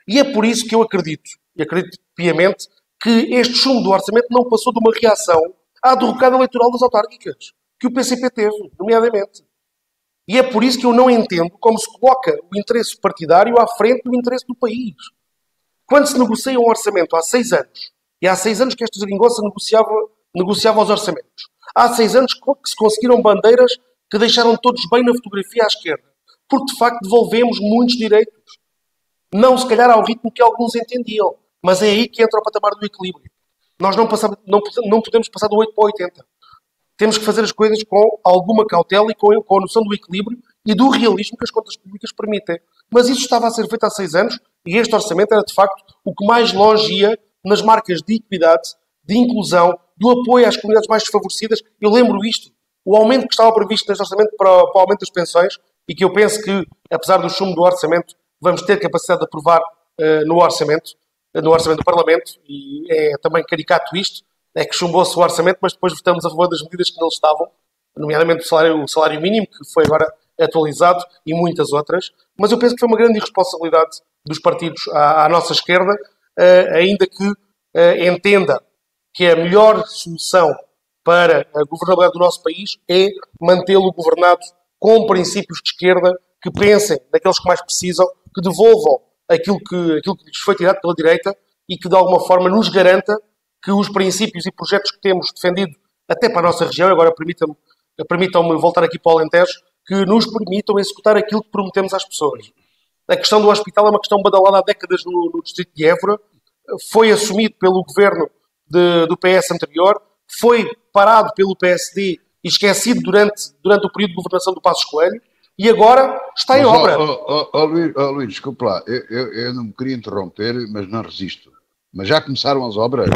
E é por isso que eu acredito, e acredito piamente, que este chumbo do orçamento não passou de uma reação à derrocada eleitoral das autárquicas, que o PCP teve, nomeadamente. E é por isso que eu não entendo como se coloca o interesse partidário à frente do interesse do país. Quando se negocia um orçamento há 6 anos, e há 6 anos que esta geringonça negociava os orçamentos, há 6 anos que se conseguiram bandeiras que deixaram todos bem na fotografia à esquerda, porque de facto devolvemos muitos direitos. Não se calhar ao ritmo que alguns entendiam, mas é aí que entra o patamar do equilíbrio. Nós não podemos passar do 8 para o 80. Temos que fazer as coisas com alguma cautela e com a noção do equilíbrio e do realismo que as contas públicas permitem. Mas isso estava a ser feito há 6 anos e este orçamento era, de facto, o que mais longe ia nas marcas de equidade, de inclusão, do apoio às comunidades mais desfavorecidas. Eu lembro isto. O aumento que estava previsto neste orçamento para o aumento das pensões e que eu penso que, apesar do chumbo do orçamento, vamos ter capacidade de aprovar no orçamento do Parlamento, e é também caricato isto, é que chumbou-se o orçamento, mas depois votamos a favor das medidas que nele estavam, nomeadamente o salário mínimo, que foi agora atualizado, e muitas outras. Mas eu penso que foi uma grande irresponsabilidade dos partidos à nossa esquerda, ainda que entenda que a melhor solução para a governabilidade do nosso país é mantê-lo governado com princípios de esquerda que pensem naqueles que mais precisam, que devolvam aquilo que lhes foi tirado pela direita e que de alguma forma nos garanta que os princípios e projetos que temos defendido até para a nossa região, agora permitam-me voltar aqui para o Alentejo, que nos permitam executar aquilo que prometemos às pessoas. A questão do hospital é uma questão badalada há décadas no distrito de Évora, foi assumido pelo governo do PS anterior, foi parado pelo PSD e esquecido durante o período de governação do Passos Coelho, e agora está em obra. Luís, desculpa lá, eu não me queria interromper, mas não resisto. Mas já começaram as obras?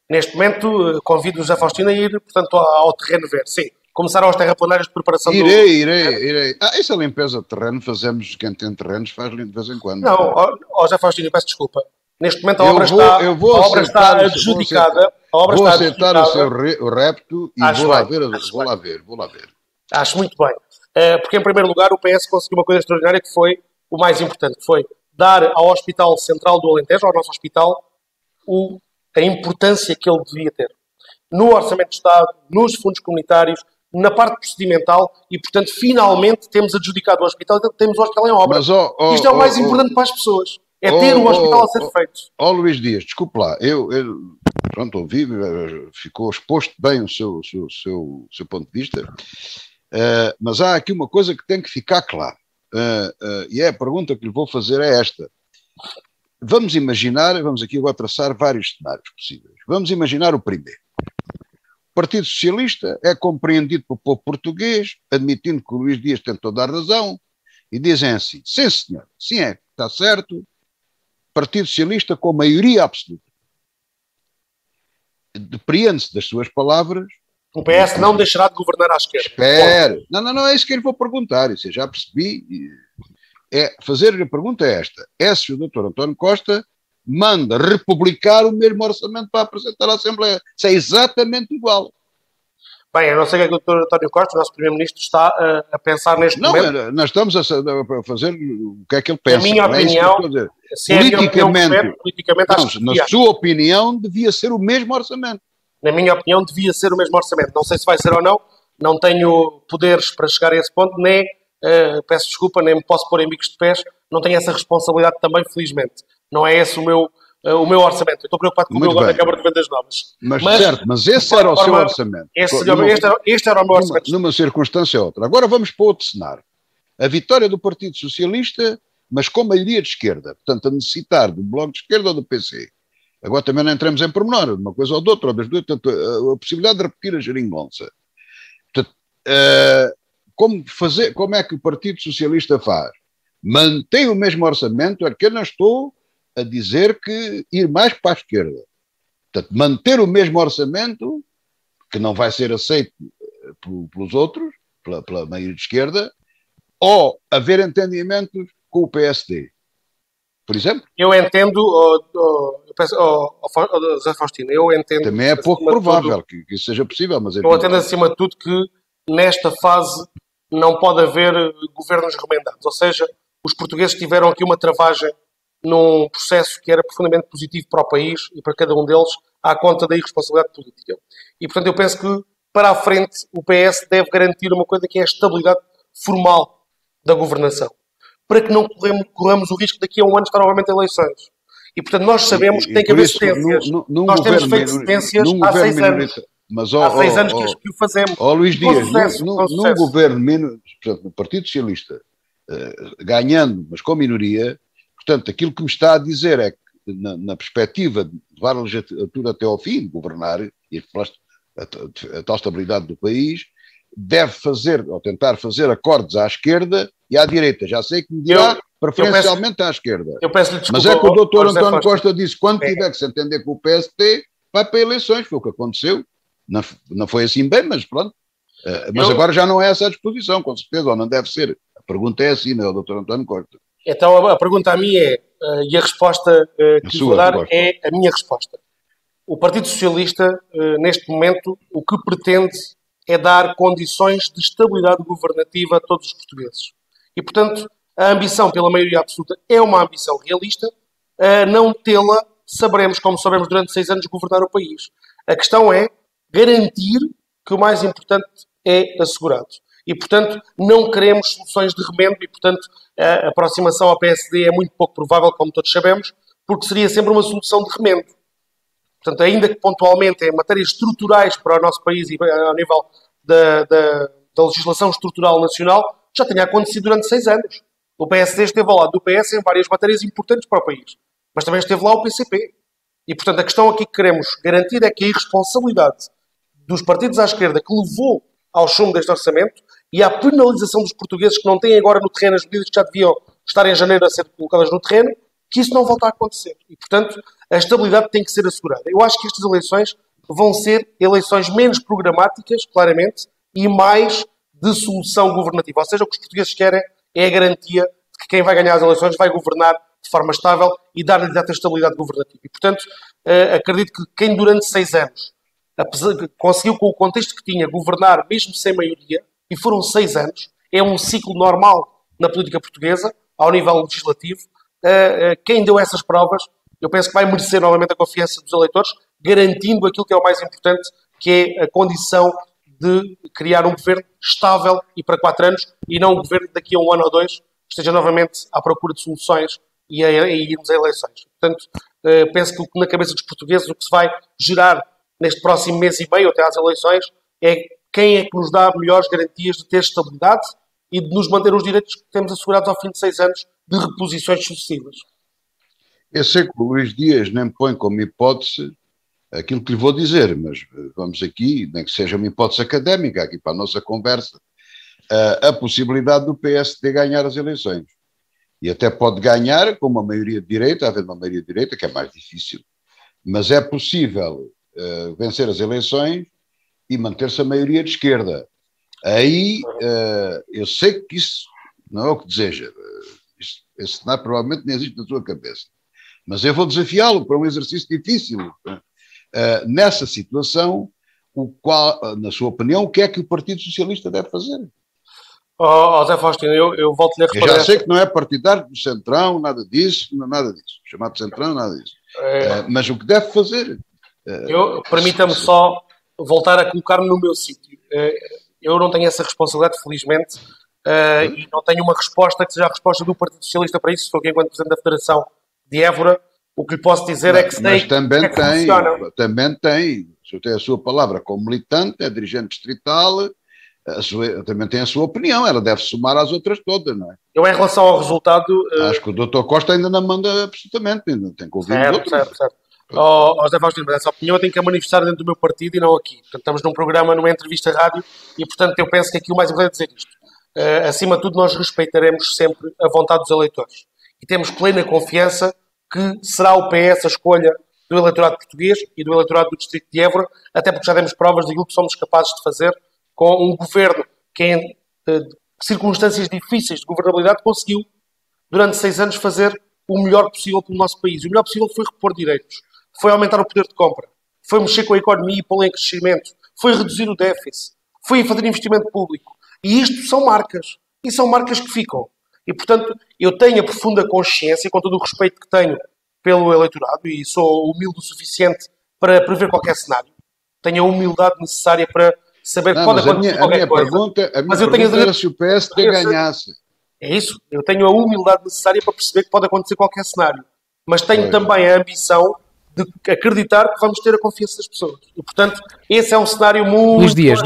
Neste momento, convido o José Faustino a ir, portanto, ao terreno ver. Sim, começaram as terraplanárias de preparação Irei. Essa limpeza de terreno fazemos, quem tem terrenos faz de vez em quando. Não, José Faustino, peço desculpa. Neste momento a obra está adjudicada. Vou aceitar o seu repto e vou lá ver. Acho muito bem. Porque, em primeiro lugar, o PS conseguiu uma coisa extraordinária que foi o mais importante, que foi dar ao Hospital Central do Alentejo, ao nosso hospital, a importância que ele devia ter. No Orçamento de Estado, nos fundos comunitários, na parte procedimental e, portanto, finalmente temos adjudicado o hospital e temos o hospital em obra. Isto é o mais importante para as pessoas. É ter o hospital a ser feito. Luís Dias, desculpe lá, eu pronto, ouvi, ficou exposto bem o seu ponto de vista, mas há aqui uma coisa que tem que ficar clara, e a pergunta que lhe vou fazer é esta. Vamos aqui agora traçar vários cenários possíveis. Vamos imaginar o primeiro. O Partido Socialista é compreendido pelo povo português, admitindo que o Luís Dias tem toda a razão, e dizem assim, sim senhor, sim está certo, Partido Socialista com maioria absoluta. Depreende-se das suas palavras. O PS não deixará de governar à esquerda. Espere. Não, é isso que eu lhe vou perguntar. Isso eu já percebi. Fazer-lhe a pergunta é esta. É se o Dr. António Costa manda republicar o mesmo orçamento para apresentar à Assembleia. Isso é exatamente igual. Bem, eu não sei o que é que o Dr. António Costa, o nosso Primeiro-Ministro, está a pensar neste momento. Não, nós estamos a fazer o que é que ele pensa. Na minha opinião, politicamente na sua opinião, devia ser o mesmo orçamento. Na minha opinião, devia ser o mesmo orçamento. Não sei se vai ser ou não. Não tenho poderes para chegar a esse ponto, nem, peço desculpa, nem me posso pôr em bicos de pés. Não tenho essa responsabilidade também, felizmente. Não é esse o meu o meu orçamento. Eu estou preocupado com o meu agora na Câmara de Vendas Novas. Mas esse era o seu orçamento. Este era o meu orçamento. Numa circunstância ou outra. Agora vamos para outro cenário. A vitória do Partido Socialista, mas com maioria de esquerda. Portanto, a necessitar do Bloco de Esquerda ou do PC. Agora também não entramos em pormenor, de uma coisa ou de outra, ou das duas. Portanto, a possibilidade de repetir a geringonça. Portanto, como é que o Partido Socialista faz? Mantém o mesmo orçamento, é que eu não estou a dizer que ir mais para a esquerda. Portanto, manter o mesmo orçamento, que não vai ser aceito pelos outros, pela maioria de esquerda, ou haver entendimentos com o PSD. Por exemplo? Eu entendo, José Faustino, eu entendo... Também é pouco provável que isso seja possível, mas... Eu entendo, acima de tudo, que nesta fase não pode haver governos remendados. Ou seja, os portugueses tiveram aqui uma travagem num processo que era profundamente positivo para o país e para cada um deles, à conta da irresponsabilidade política. E, portanto, eu penso que, para a frente, o PS deve garantir uma coisa que é a estabilidade formal da governação, para que não corramos o risco daqui a um ano estar novamente em eleições. E, portanto, nós sabemos que tem que haver cedências. Nós temos feito cedências há 6 anos. Mas, há 6 anos que o fazemos. Luís Dias, num governo menos, portanto, no Partido Socialista, ganhando, mas com minoria, portanto, aquilo que me está a dizer é que, na perspectiva de levar a legislatura até ao fim, de governar, e a tal estabilidade do país, deve fazer, ou tentar fazer acordos à esquerda e à direita. Já sei que me dirá preferencialmente à esquerda. Mas é que o doutor António Costa disse, quando tiver que se entender com o PSD, vai para eleições. Foi o que aconteceu. Não foi assim bem, mas pronto. Mas agora já não é essa a disposição, com certeza, ou não deve ser. A pergunta é assim, não é o doutor António Costa? Então a pergunta a mim é, e a resposta que vou dar é a minha resposta. O Partido Socialista, neste momento, o que pretende é dar condições de estabilidade governativa a todos os portugueses. E, portanto, a ambição pela maioria absoluta é uma ambição realista. Não tê-la, saberemos, como sabemos durante 6 anos, governar o país. A questão é garantir que o mais importante é assegurado. E, portanto, não queremos soluções de remendo e, portanto, a aproximação ao PSD é muito pouco provável, como todos sabemos, porque seria sempre uma solução de remendo. Portanto, ainda que pontualmente em matérias estruturais para o nosso país e ao nível da legislação estrutural nacional, já tenha acontecido durante 6 anos. O PSD esteve ao lado do PS em várias matérias importantes para o país, mas também esteve lá o PCP. E, portanto, a questão aqui que queremos garantir é que a irresponsabilidade dos partidos à esquerda que levou ao chumbo deste orçamento e à penalização dos portugueses que não têm agora no terreno as medidas que já deviam estar em janeiro a ser colocadas no terreno, que isso não volta a acontecer. E, portanto, a estabilidade tem que ser assegurada. Eu acho que estas eleições vão ser eleições menos programáticas, claramente, e mais de solução governativa. Ou seja, o que os portugueses querem é a garantia de que quem vai ganhar as eleições vai governar de forma estável e dar-lhe essa estabilidade governativa. E, portanto, acredito que quem durante 6 anos conseguiu, com o contexto que tinha, governar mesmo sem maioria, e foram 6 anos, é um ciclo normal na política portuguesa, ao nível legislativo. Quem deu essas provas, eu penso que vai merecer novamente a confiança dos eleitores, garantindo aquilo que é o mais importante, que é a condição de criar um governo estável e para 4 anos, e não um governo que daqui a 1 ano ou 2 esteja novamente à procura de soluções e a irmos a eleições. Portanto, penso que na cabeça dos portugueses o que se vai gerar neste próximo mês e meio até às eleições é quem é que nos dá melhores garantias de ter estabilidade e de nos manter os direitos que temos assegurados ao fim de 6 anos de reposições sucessivas. Eu sei que o Luís Dias nem põe como hipótese aquilo que lhe vou dizer, mas vamos aqui, nem que seja uma hipótese académica, aqui para a nossa conversa, a possibilidade do PSD ganhar as eleições. E até pode ganhar com uma maioria de direita, haver uma maioria de direita, que é mais difícil, mas é possível vencer as eleições e manter-se a maioria de esquerda. Aí, eu sei que isso não é o que deseja. Esse cenário provavelmente nem existe na sua cabeça. Mas eu vou desafiá-lo para um exercício difícil. Nessa situação, na sua opinião, o que é que o Partido Socialista deve fazer? Zé Faustino, eu volto-lhe a responder. Eu já sei que não é partidário do Centrão, nada disso. Chamado Centrão, nada disso. Mas o que deve fazer? Permita-me só voltar a colocar-me no meu sítio. Eu não tenho essa responsabilidade, felizmente, e não tenho uma resposta que seja a resposta do Partido Socialista para isso. Sou aqui enquanto Presidente da Federação de Évora, O que lhe posso dizer é que sei mas também que funciona. se eu tenho a sua palavra como militante, é dirigente distrital, também tem a sua opinião, ela deve somar às outras todas, não é? Eu, em relação ao resultado... Acho que o Dr. Costa ainda não manda absolutamente, ainda tem que ouvir os outros. Certo. José Faustino, mas essa opinião eu tenho que a manifestar dentro do meu partido e não aqui. Portanto, estamos num programa, numa entrevista rádio, e, portanto, eu penso que aqui o mais importante é dizer isto. Acima de tudo, nós respeitaremos sempre a vontade dos eleitores. E temos plena confiança que será o PS a escolha do eleitorado português e do eleitorado do Distrito de Évora, até porque já demos provas daquilo que somos capazes de fazer com um governo que, em circunstâncias difíceis de governabilidade, conseguiu, durante 6 anos, fazer o melhor possível pelo nosso país. O melhor possível foi repor direitos, foi aumentar o poder de compra, foi mexer com a economia e pô-la em crescimento, foi reduzir o déficit, foi fazer investimento público. E isto são marcas. E são marcas que ficam. E, portanto, eu tenho a profunda consciência, com todo o respeito que tenho pelo eleitorado, e sou humilde o suficiente para prever qualquer cenário. Tenho a humildade necessária para saber que pode acontecer qualquer coisa. A minha pergunta era se o PSD ganhasse. É isso. Eu tenho a humildade necessária para perceber que pode acontecer qualquer cenário. Mas tenho também a ambição de acreditar que vamos ter a confiança das pessoas. E, portanto, esse é um cenário muito... Luís Dias,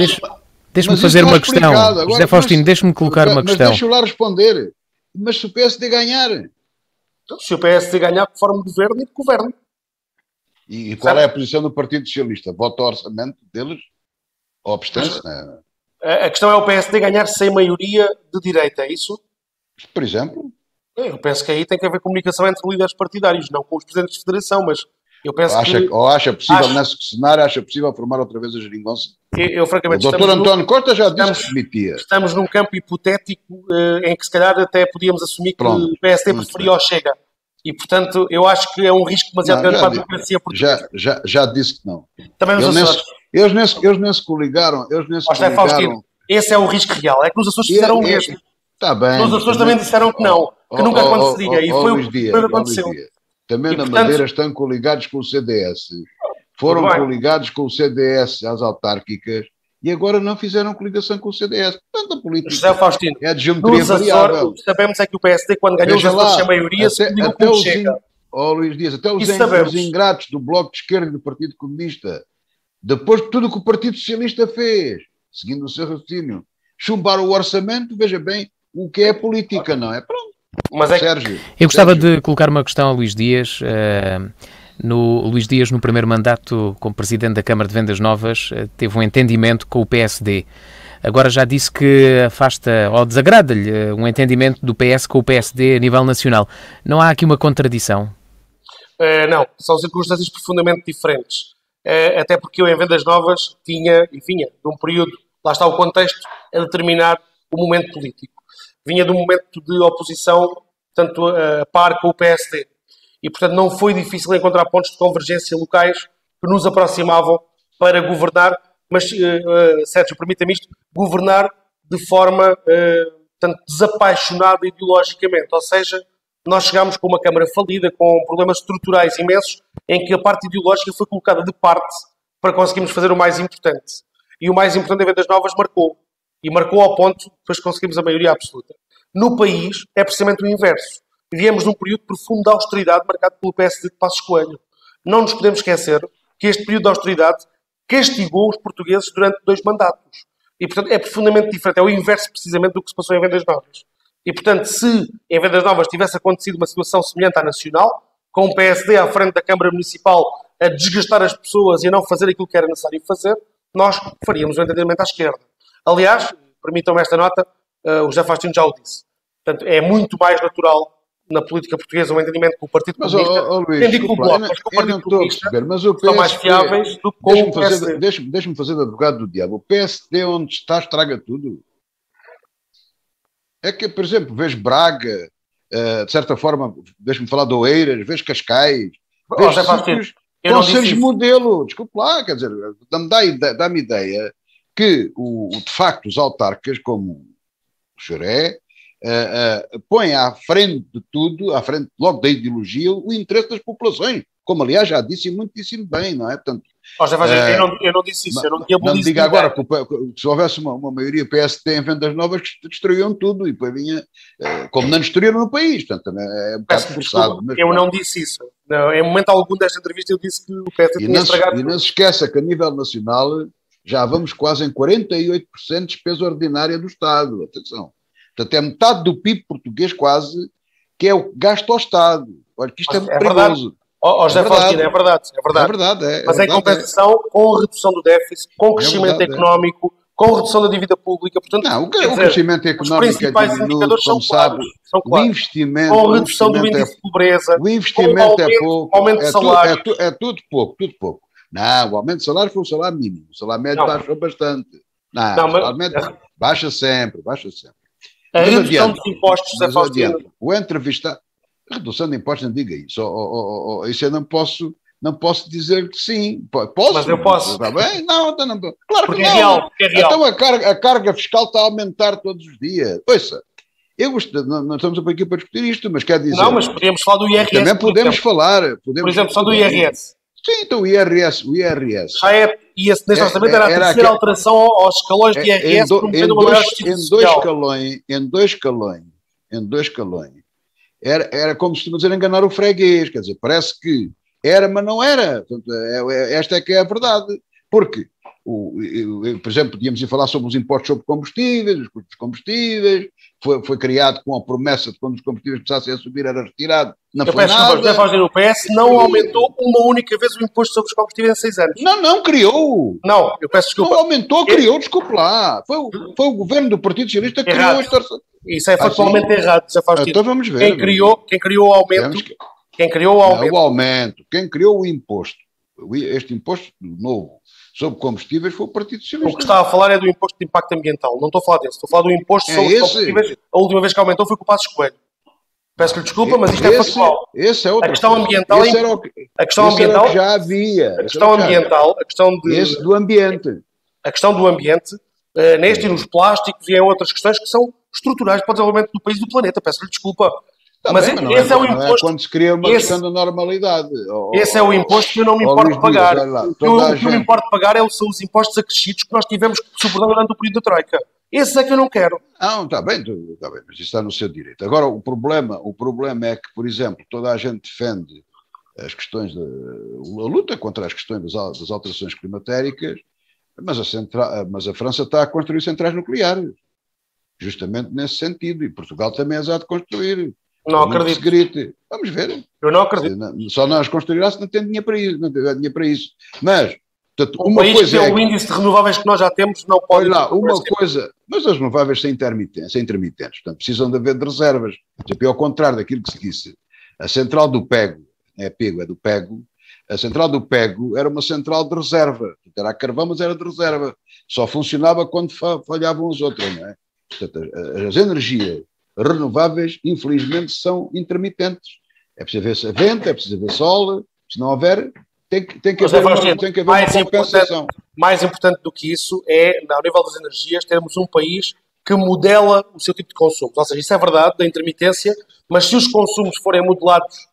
deixa-me fazer uma questão. Agora, José Faustino, deixa-me colocar uma questão. Mas deixa-o lá responder. Mas se o PSD ganhar... Então, se o PSD ganhar, que forma de governo e de governo. E qual é a posição do Partido Socialista? Vota o orçamento deles? Ou abstém-se? A questão é o PSD ganhar sem maioria de direita, é isso? Por exemplo? Eu penso que aí tem que haver comunicação entre líderes partidários, não com os presidentes de federação, mas eu penso acha possível, nesse cenário, acha possível formar outra vez a geringonça? Eu francamente... O Dr. António Costa já disse que se demitia. Estamos num campo hipotético em que se calhar até podíamos assumir que o PSD preferia o Chega. E, portanto, eu acho que é um risco demasiado grande para a democracia portuguesa. Já disse que não. Também nos Açores. Eles nem se coligaram. Esse é o risco real. É que nos Açores fizeram o mesmo. Está bem. Nos Açores também disseram que não. Que nunca aconteceria. E foi o que aconteceu. Também na Madeira estão coligados com o CDS. Foram coligados com o CDS às autárquicas e agora não fizeram coligação com o CDS. Portanto, a política José Faustino, é de geometria variável. Sabemos é que o PSD, quando ganhou os Açores sem maioria, se ligou com o Chega. Luís Dias, até os ingratos do Bloco de Esquerda e do Partido Comunista, depois de tudo o que o Partido Socialista fez, seguindo o seu raciocínio, chumbaram o orçamento, veja bem o que é política, não é? Pronto. Mas Sérgio. Eu gostava de colocar uma questão a Luís Dias. Luís Dias, no primeiro mandato como Presidente da Câmara de Vendas Novas, teve um entendimento com o PSD. Agora já disse que afasta ou desagrada-lhe um entendimento do PS com o PSD a nível nacional. Não há aqui uma contradição? Não, são circunstâncias profundamente diferentes. Até porque eu em Vendas Novas vinha de um período, lá está o contexto, a determinar o momento político. Vinha de um momento de oposição, tanto a par com o PSD. E, portanto, não foi difícil encontrar pontos de convergência locais que nos aproximavam para governar, mas, Sérgio, permita-me isto, governar de forma desapaixonada ideologicamente. Ou seja, nós chegámos com uma Câmara falida, com problemas estruturais imensos, em que a parte ideológica foi colocada de parte para conseguirmos fazer o mais importante. E o mais importante em Vendas Novas marcou. E marcou ao ponto, depois conseguimos a maioria absoluta. No país, é precisamente o inverso. Viemos de um período profundo de austeridade marcado pelo PSD de Passos Coelho. Não nos podemos esquecer que este período de austeridade castigou os portugueses durante 2 mandatos. E, portanto, é profundamente diferente. É o inverso, precisamente, do que se passou em Vendas Novas. E, portanto, se em Vendas Novas tivesse acontecido uma situação semelhante à nacional, com o PSD à frente da Câmara Municipal a desgastar as pessoas e a não fazer aquilo que era necessário fazer, nós faríamos o entendimento à esquerda. Aliás, permitam-me esta nota, o José Faustino já o disse. Portanto, é muito mais natural na política portuguesa um entendimento com o Partido Comunista, entendi com o Bloco, mas com o Partido Comunista são mais fiáveis do que com o PSD. Deixa-me fazer de advogado do diabo. O PSD onde está estraga tudo. É que, por exemplo, vejo Braga, de certa forma, deixa-me falar de Oeiras, vejo Cascais, vejo conselhos modelo. Desculpe lá, quer dizer, dá-me ideia que, de facto, os autarcas, como o Xoré, põe à frente de tudo, à frente logo da ideologia, o interesse das populações, como aliás já disse muitíssimo bem, não é? Portanto, eu não disse isso, eu não diabolizo. Não me diga agora que se houvesse uma maioria PSD em vendas novas, que destruíam tudo e depois vinha, como não destruíram no país, portanto também é um bocado forçado. Mas, eu não disse isso. Não, em momento algum desta entrevista eu disse que o PSD tinha estragado. E não se esqueça que a nível nacional já vamos quase em 48% de despesa ordinária do Estado, atenção. Portanto, é metade do PIB português quase que é o gasto ao Estado. Olha que isto é muito perigoso. José Faustino, é verdade. Mas em compensação, com a redução do déficit, com o crescimento económico, com a redução da dívida pública, portanto... Não, o crescimento económico os principais indicadores são claros. O investimento... Com a redução do índice de pobreza, o investimento é pouco. Aumento de salário. É tudo pouco. Não, o aumento de salário foi o salário mínimo. O salário médio baixou bastante. Não, o salário médio baixa sempre. A redução dos impostos, José Faustino. O entrevistado... Redução de impostos, não diga isso. Isso eu não posso dizer que sim. Posso? Mas eu posso. Está bem? Não. Claro porque que não. É real. Então a carga fiscal está a aumentar todos os dias. Ouça, não estamos aqui para discutir isto, mas quer dizer... Não, mas podemos falar do IRS. Também podemos falar. Por exemplo, só do IRS. Sim, então o IRS. Já neste orçamento era a terceira alteração aos escalões de IRS, promovendo uma maior justiça social. Em dois escalões. Era como se dizer enganar o freguês, quer dizer, parece que era, mas não era. Portanto, esta é que é a verdade. Porque, por exemplo, podíamos ir falar sobre os impostos sobre combustíveis, os custos dos combustíveis, foi criado com a promessa de quando os combustíveis precisassem a subir era retirado. Não foi nada. O PS não aumentou uma única vez o imposto sobre os combustíveis em 6 anos. Não criou. Não, eu peço desculpa. Não aumentou, criou, desculpe lá. Foi o governo do Partido Socialista que criou este orçamento. Isso é factualmente errado. Então vamos ver. Quem criou o aumento... Quem criou o aumento? Quem criou o imposto, este imposto novo sobre combustíveis foi o Partido Socialista. O que está a falar é do imposto de impacto ambiental. Não estou a falar desse. Estou a falar do imposto sobre os combustíveis. A última vez que aumentou foi com o Passos Coelho. Peço-lhe desculpa, mas isto é factual. Esse é outro. A questão ambiental... A questão ambiental já havia. A questão ambiental... Esse do ambiente. A questão do ambiente, neste e nos plásticos e em outras questões que são estruturais para o desenvolvimento do país e do planeta. Peço-lhe desculpa. Mas esse é o imposto. É quando se cria uma questão da normalidade. Esse é o imposto que eu não me importo de pagar. O que eu me importo de pagar são os impostos acrescidos que nós tivemos que suportar durante o período da Troika. Esse é que eu não quero. Não, está bem, mas isso está no seu direito. Agora, o problema é que, por exemplo, toda a gente defende as questões a luta contra as questões das alterações climatéricas, mas a França está a construir centrais nucleares. Justamente nesse sentido. E Portugal também as há de construir. Não acredito. Grite. Vamos ver. Eu não acredito. Só não as construirá se não tem dinheiro para isso. Não tem dinheiro para isso. Mas, portanto, uma país coisa que é o índice de renováveis que nós já temos não pode... Olha lá, uma coisa... Mas as renováveis são intermitentes. Portanto, precisam de haver de reservas. Por exemplo, ao contrário daquilo que se disse, a central do PEGO, não é PEGO, é do PEGO, a central do PEGO era uma central de reserva. Era a carvão, mas era de reserva. Só funcionava quando falhavam as outras, não é? Portanto, as energias renováveis, infelizmente, são intermitentes. É preciso ver se vento, é preciso ver sol, se não houver, tem que haver uma compensação. Mais importante do que isso é, ao nível das energias, termos um país que modela o seu tipo de consumo. Ou seja, isso é verdade, da intermitência, mas se os consumos forem modelados,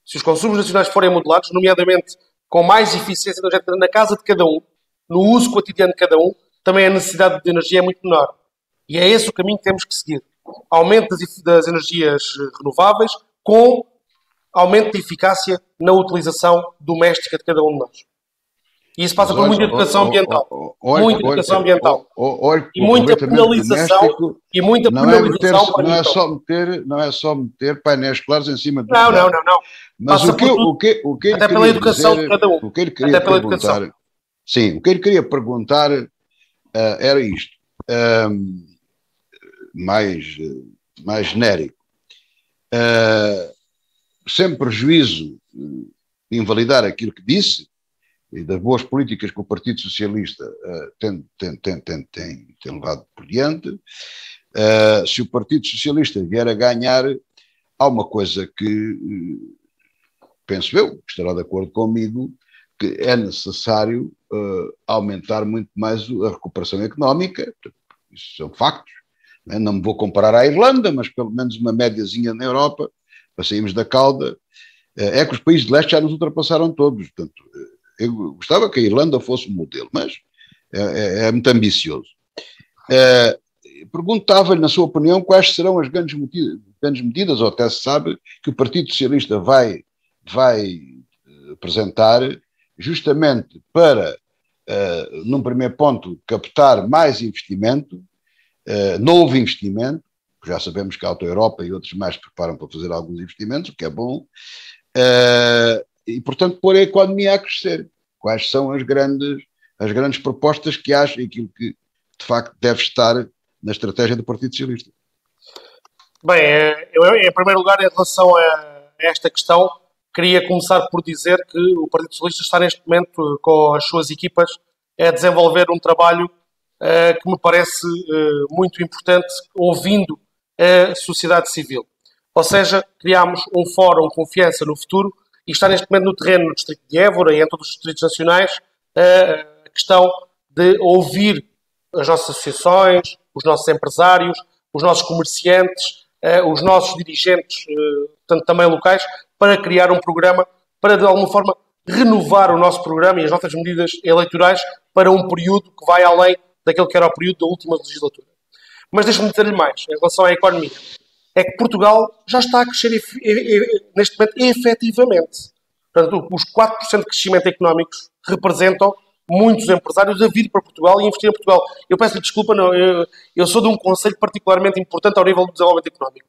se os consumos nacionais forem modelados, nomeadamente com mais eficiência energética na casa de cada um, no uso cotidiano de cada um, também a necessidade de energia é muito menor. E é esse o caminho que temos que seguir. Aumento das energias renováveis com aumento de eficácia na utilização doméstica de cada um de nós. E isso passa por muita educação ambiental. Muita educação ambiental. E muita penalização. E muita penalização para não é só meter painéis claros em cima do... Não. Mas o que até pela educação de cada um. O que ele queria perguntar... Sim, o que ele queria perguntar era isto. Mais genérico. Sem prejuízo de invalidar aquilo que disse e das boas políticas que o Partido Socialista tem levado por diante, se o Partido Socialista vier a ganhar, há uma coisa que, penso eu, que estará de acordo comigo, que é necessário aumentar muito mais a recuperação económica, isso são factos. Não me vou comparar à Irlanda, mas pelo menos uma médiazinha na Europa, para sairmos da cauda. É que os países de leste já nos ultrapassaram todos. Portanto, eu gostava que a Irlanda fosse um modelo, mas é muito ambicioso. Perguntava-lhe, na sua opinião, quais serão as grandes medidas, ou até se sabe, que o Partido Socialista vai apresentar, justamente para, num primeiro ponto, captar mais investimento, novo investimento, já sabemos que a Auto Europa e outros mais preparam para fazer alguns investimentos, o que é bom, e, portanto, pôr a economia a crescer. Quais são as grandes propostas que acha e aquilo que, de facto, deve estar na estratégia do Partido Socialista? Bem, eu, em primeiro lugar, em relação a esta questão, queria começar por dizer que o Partido Socialista está neste momento com as suas equipas a desenvolver um trabalho que me parece muito importante, ouvindo a sociedade civil. Ou seja, criámos um fórum Confiança no Futuro e está neste momento no terreno no Distrito de Évora e em todos os distritos nacionais a questão de ouvir as nossas associações, os nossos empresários, os nossos comerciantes, os nossos dirigentes, portanto, também locais, para criar um programa, para de alguma forma renovar o nosso programa e as nossas medidas eleitorais para um período que vai além daquele que era o período da última legislatura. Mas deixe-me dizer-lhe mais, em relação à economia. É que Portugal já está a crescer neste momento efetivamente. Portanto, os 4% de crescimento económicos representam muitos empresários a vir para Portugal e investir em Portugal. Eu peço-lhe desculpa, não, eu sou de um concelho particularmente importante ao nível do desenvolvimento económico.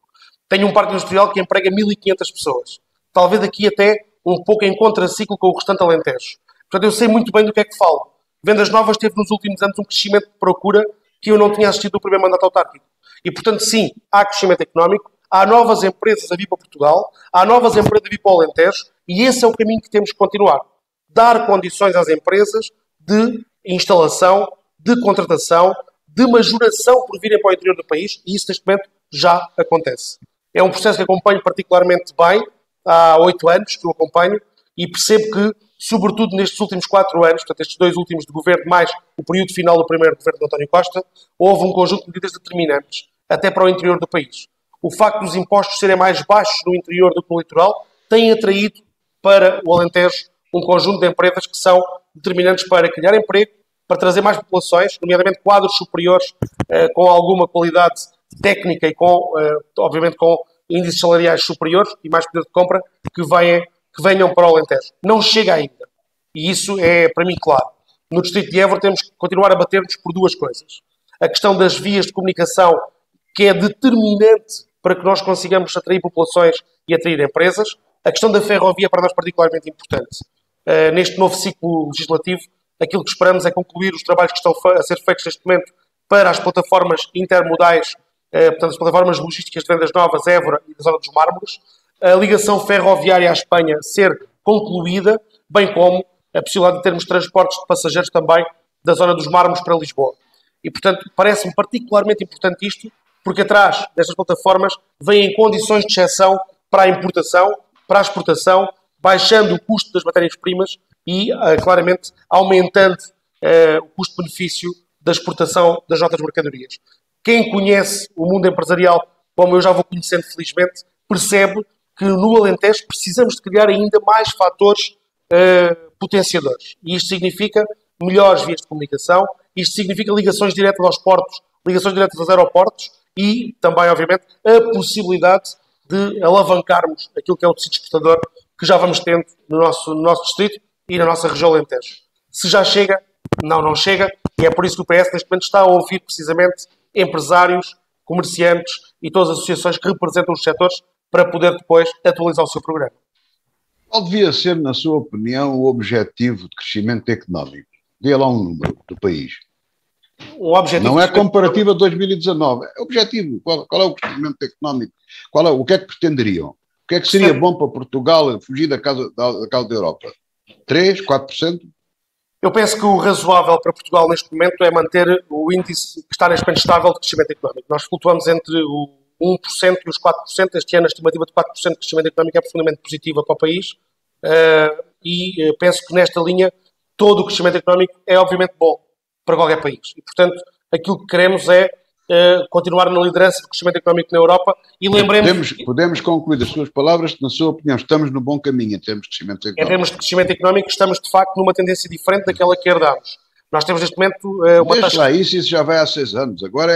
Tenho um parque industrial que emprega 1.500 pessoas. Talvez aqui até um pouco em contraciclo com o restante Alentejo. Portanto, eu sei muito bem do que é que falo. Vendas Novas teve nos últimos anos um crescimento de procura que eu não tinha assistido no primeiro mandato autárquico. E, portanto, sim, há crescimento económico, há novas empresas a vir para Portugal, há novas empresas a vir para o Alentejo, e esse é o caminho que temos que continuar. Dar condições às empresas de instalação, de contratação, de majoração por virem para o interior do país, e isso neste momento já acontece. É um processo que acompanho particularmente bem, há 8 anos que eu acompanho, e percebo que, sobretudo nestes últimos 4 anos, portanto estes 2 últimos de governo, mais o período final do primeiro governo de António Costa, houve um conjunto de medidas determinantes, até para o interior do país. O facto dos impostos serem mais baixos no interior do que no litoral tem atraído para o Alentejo um conjunto de empresas que são determinantes para criar emprego, para trazer mais populações, nomeadamente quadros superiores com alguma qualidade técnica e obviamente com índices salariais superiores e mais poder de compra que venham para o Alentejo. Não chega ainda. E isso é, para mim, claro. No Distrito de Évora temos que continuar a bater-nos por 2 coisas. A questão das vias de comunicação, que é determinante para que nós consigamos atrair populações e atrair empresas. A questão da ferrovia é para nós particularmente importante. Neste novo ciclo legislativo, aquilo que esperamos é concluir os trabalhos que estão a ser feitos neste momento para as plataformas intermodais, portanto, as plataformas logísticas de Vendas Novas, Évora e da Zona dos Mármores, a ligação ferroviária à Espanha ser concluída, bem como a possibilidade de termos transportes de passageiros também da Zona dos Mármores para Lisboa. E, portanto, parece-me particularmente importante isto, porque atrás destas plataformas vêm condições de exceção para a importação, para a exportação, baixando o custo das matérias-primas e, claramente, aumentando o custo-benefício da exportação das nossas mercadorias. Quem conhece o mundo empresarial, como eu já vou conhecendo felizmente, percebe que no Alentejo precisamos de criar ainda mais fatores potenciadores. E isto significa melhores vias de comunicação, isto significa ligações diretas aos portos, ligações diretas aos aeroportos e também, obviamente, a possibilidade de alavancarmos aquilo que é o tecido exportador que já vamos tendo no nosso distrito e na nossa região Alentejo. Se já chega, não chega, e é por isso que o PS neste momento está a ouvir precisamente empresários, comerciantes e todas as associações que representam os setores para poder depois atualizar o seu programa. Qual devia ser, na sua opinião, o objetivo de crescimento económico? Dê lá um número do país. Um objetivo não é comparativo a 2019. É objetivo. Qual é o crescimento económico? O que é que pretenderiam? O que é que seria bom para Portugal fugir da casa da Europa? 3%, 4%? Eu penso que o razoável para Portugal neste momento é manter o índice que está neste momento estável de crescimento económico. Nós flutuamos entre o 1% e os 4%. Este ano a estimativa de 4% de crescimento económico é profundamente positiva para o país e penso que nesta linha todo o crescimento económico é obviamente bom para qualquer país. E, portanto, aquilo que queremos é continuar na liderança do crescimento económico na Europa e lembremos... Podemos concluir as suas palavras, na sua opinião, estamos no bom caminho em termos de crescimento económico. Em termos de crescimento económico, estamos de facto numa tendência diferente daquela que herdámos. Nós temos neste momento uma taxa... lá, isso já vai há 6 anos, agora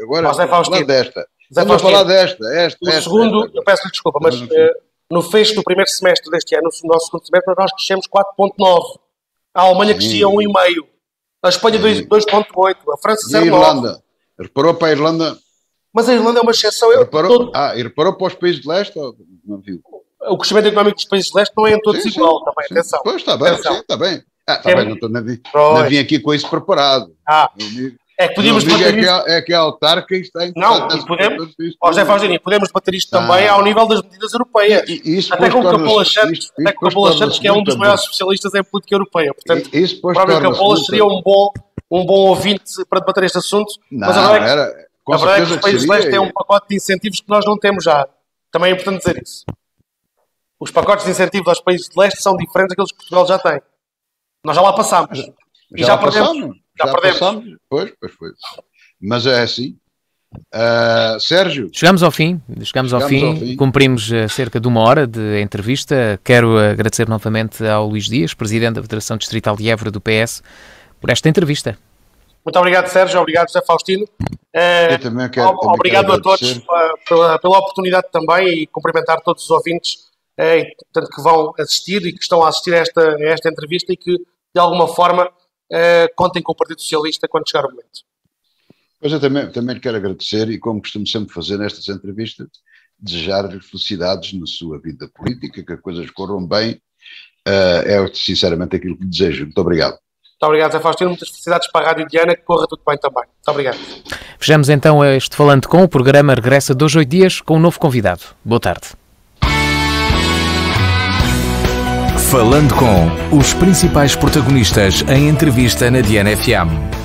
Vamos falar desta. Vamos falar desta. Eu peço-lhe desculpa, mas no fecho do primeiro semestre deste ano, no nosso segundo semestre, nós crescemos 4,9%. A Alemanha crescia 1,5%. A Espanha 2,8%. A França 0,9%. E a Irlanda? Reparou para a Irlanda? Mas a Irlanda é uma exceção. E reparou para os países de leste? Não viu? O crescimento económico dos países de leste não é em todos igual, também, atenção. Pois, está bem, está bem. Está bem, não vim aqui com isso preparado. É que podíamos debater isto. É que a autarca está em... Não, e podemos... José Faustino, podemos debater isto também ao nível das medidas europeias. Até com o Capolas Santos, que é um dos maiores especialistas em política europeia. Portanto, o próprio Capolas seria um bom ouvinte para debater este assunto. Mas a verdade é que os países de leste têm um pacote de incentivos que nós não temos já. Também é importante dizer isso. Os pacotes de incentivos aos países de leste são diferentes daqueles que Portugal já tem. Nós já lá passámos. E já perdemos. Já perdemos. Pois foi. Mas é assim. Sérgio. Chegamos ao fim. Cumprimos cerca de 1 hora de entrevista. Quero agradecer novamente ao Luís Dias, Presidente da Federação Distrital de Évora do PS, por esta entrevista. Muito obrigado, Sérgio. Obrigado, José Faustino. Eu também quero obrigado a todos pela oportunidade também e cumprimentar todos os ouvintes que vão assistir e que estão a assistir a esta entrevista e que, de alguma forma, contem com o Partido Socialista quando chegar o momento. Pois eu também lhe quero agradecer e, como costumo sempre fazer nestas entrevistas, desejar-lhe felicidades na sua vida política, que as coisas corram bem, é sinceramente aquilo que desejo. Muito obrigado. Muito obrigado, Zé Faustino. Muitas felicidades para a Rádio Diana, que corra tudo bem também. Muito obrigado. Fechamos então este Falando Com. O programa regressa 2 a 8 dias com um novo convidado. Boa tarde. Falando Com os principais protagonistas em entrevista na Diana FM.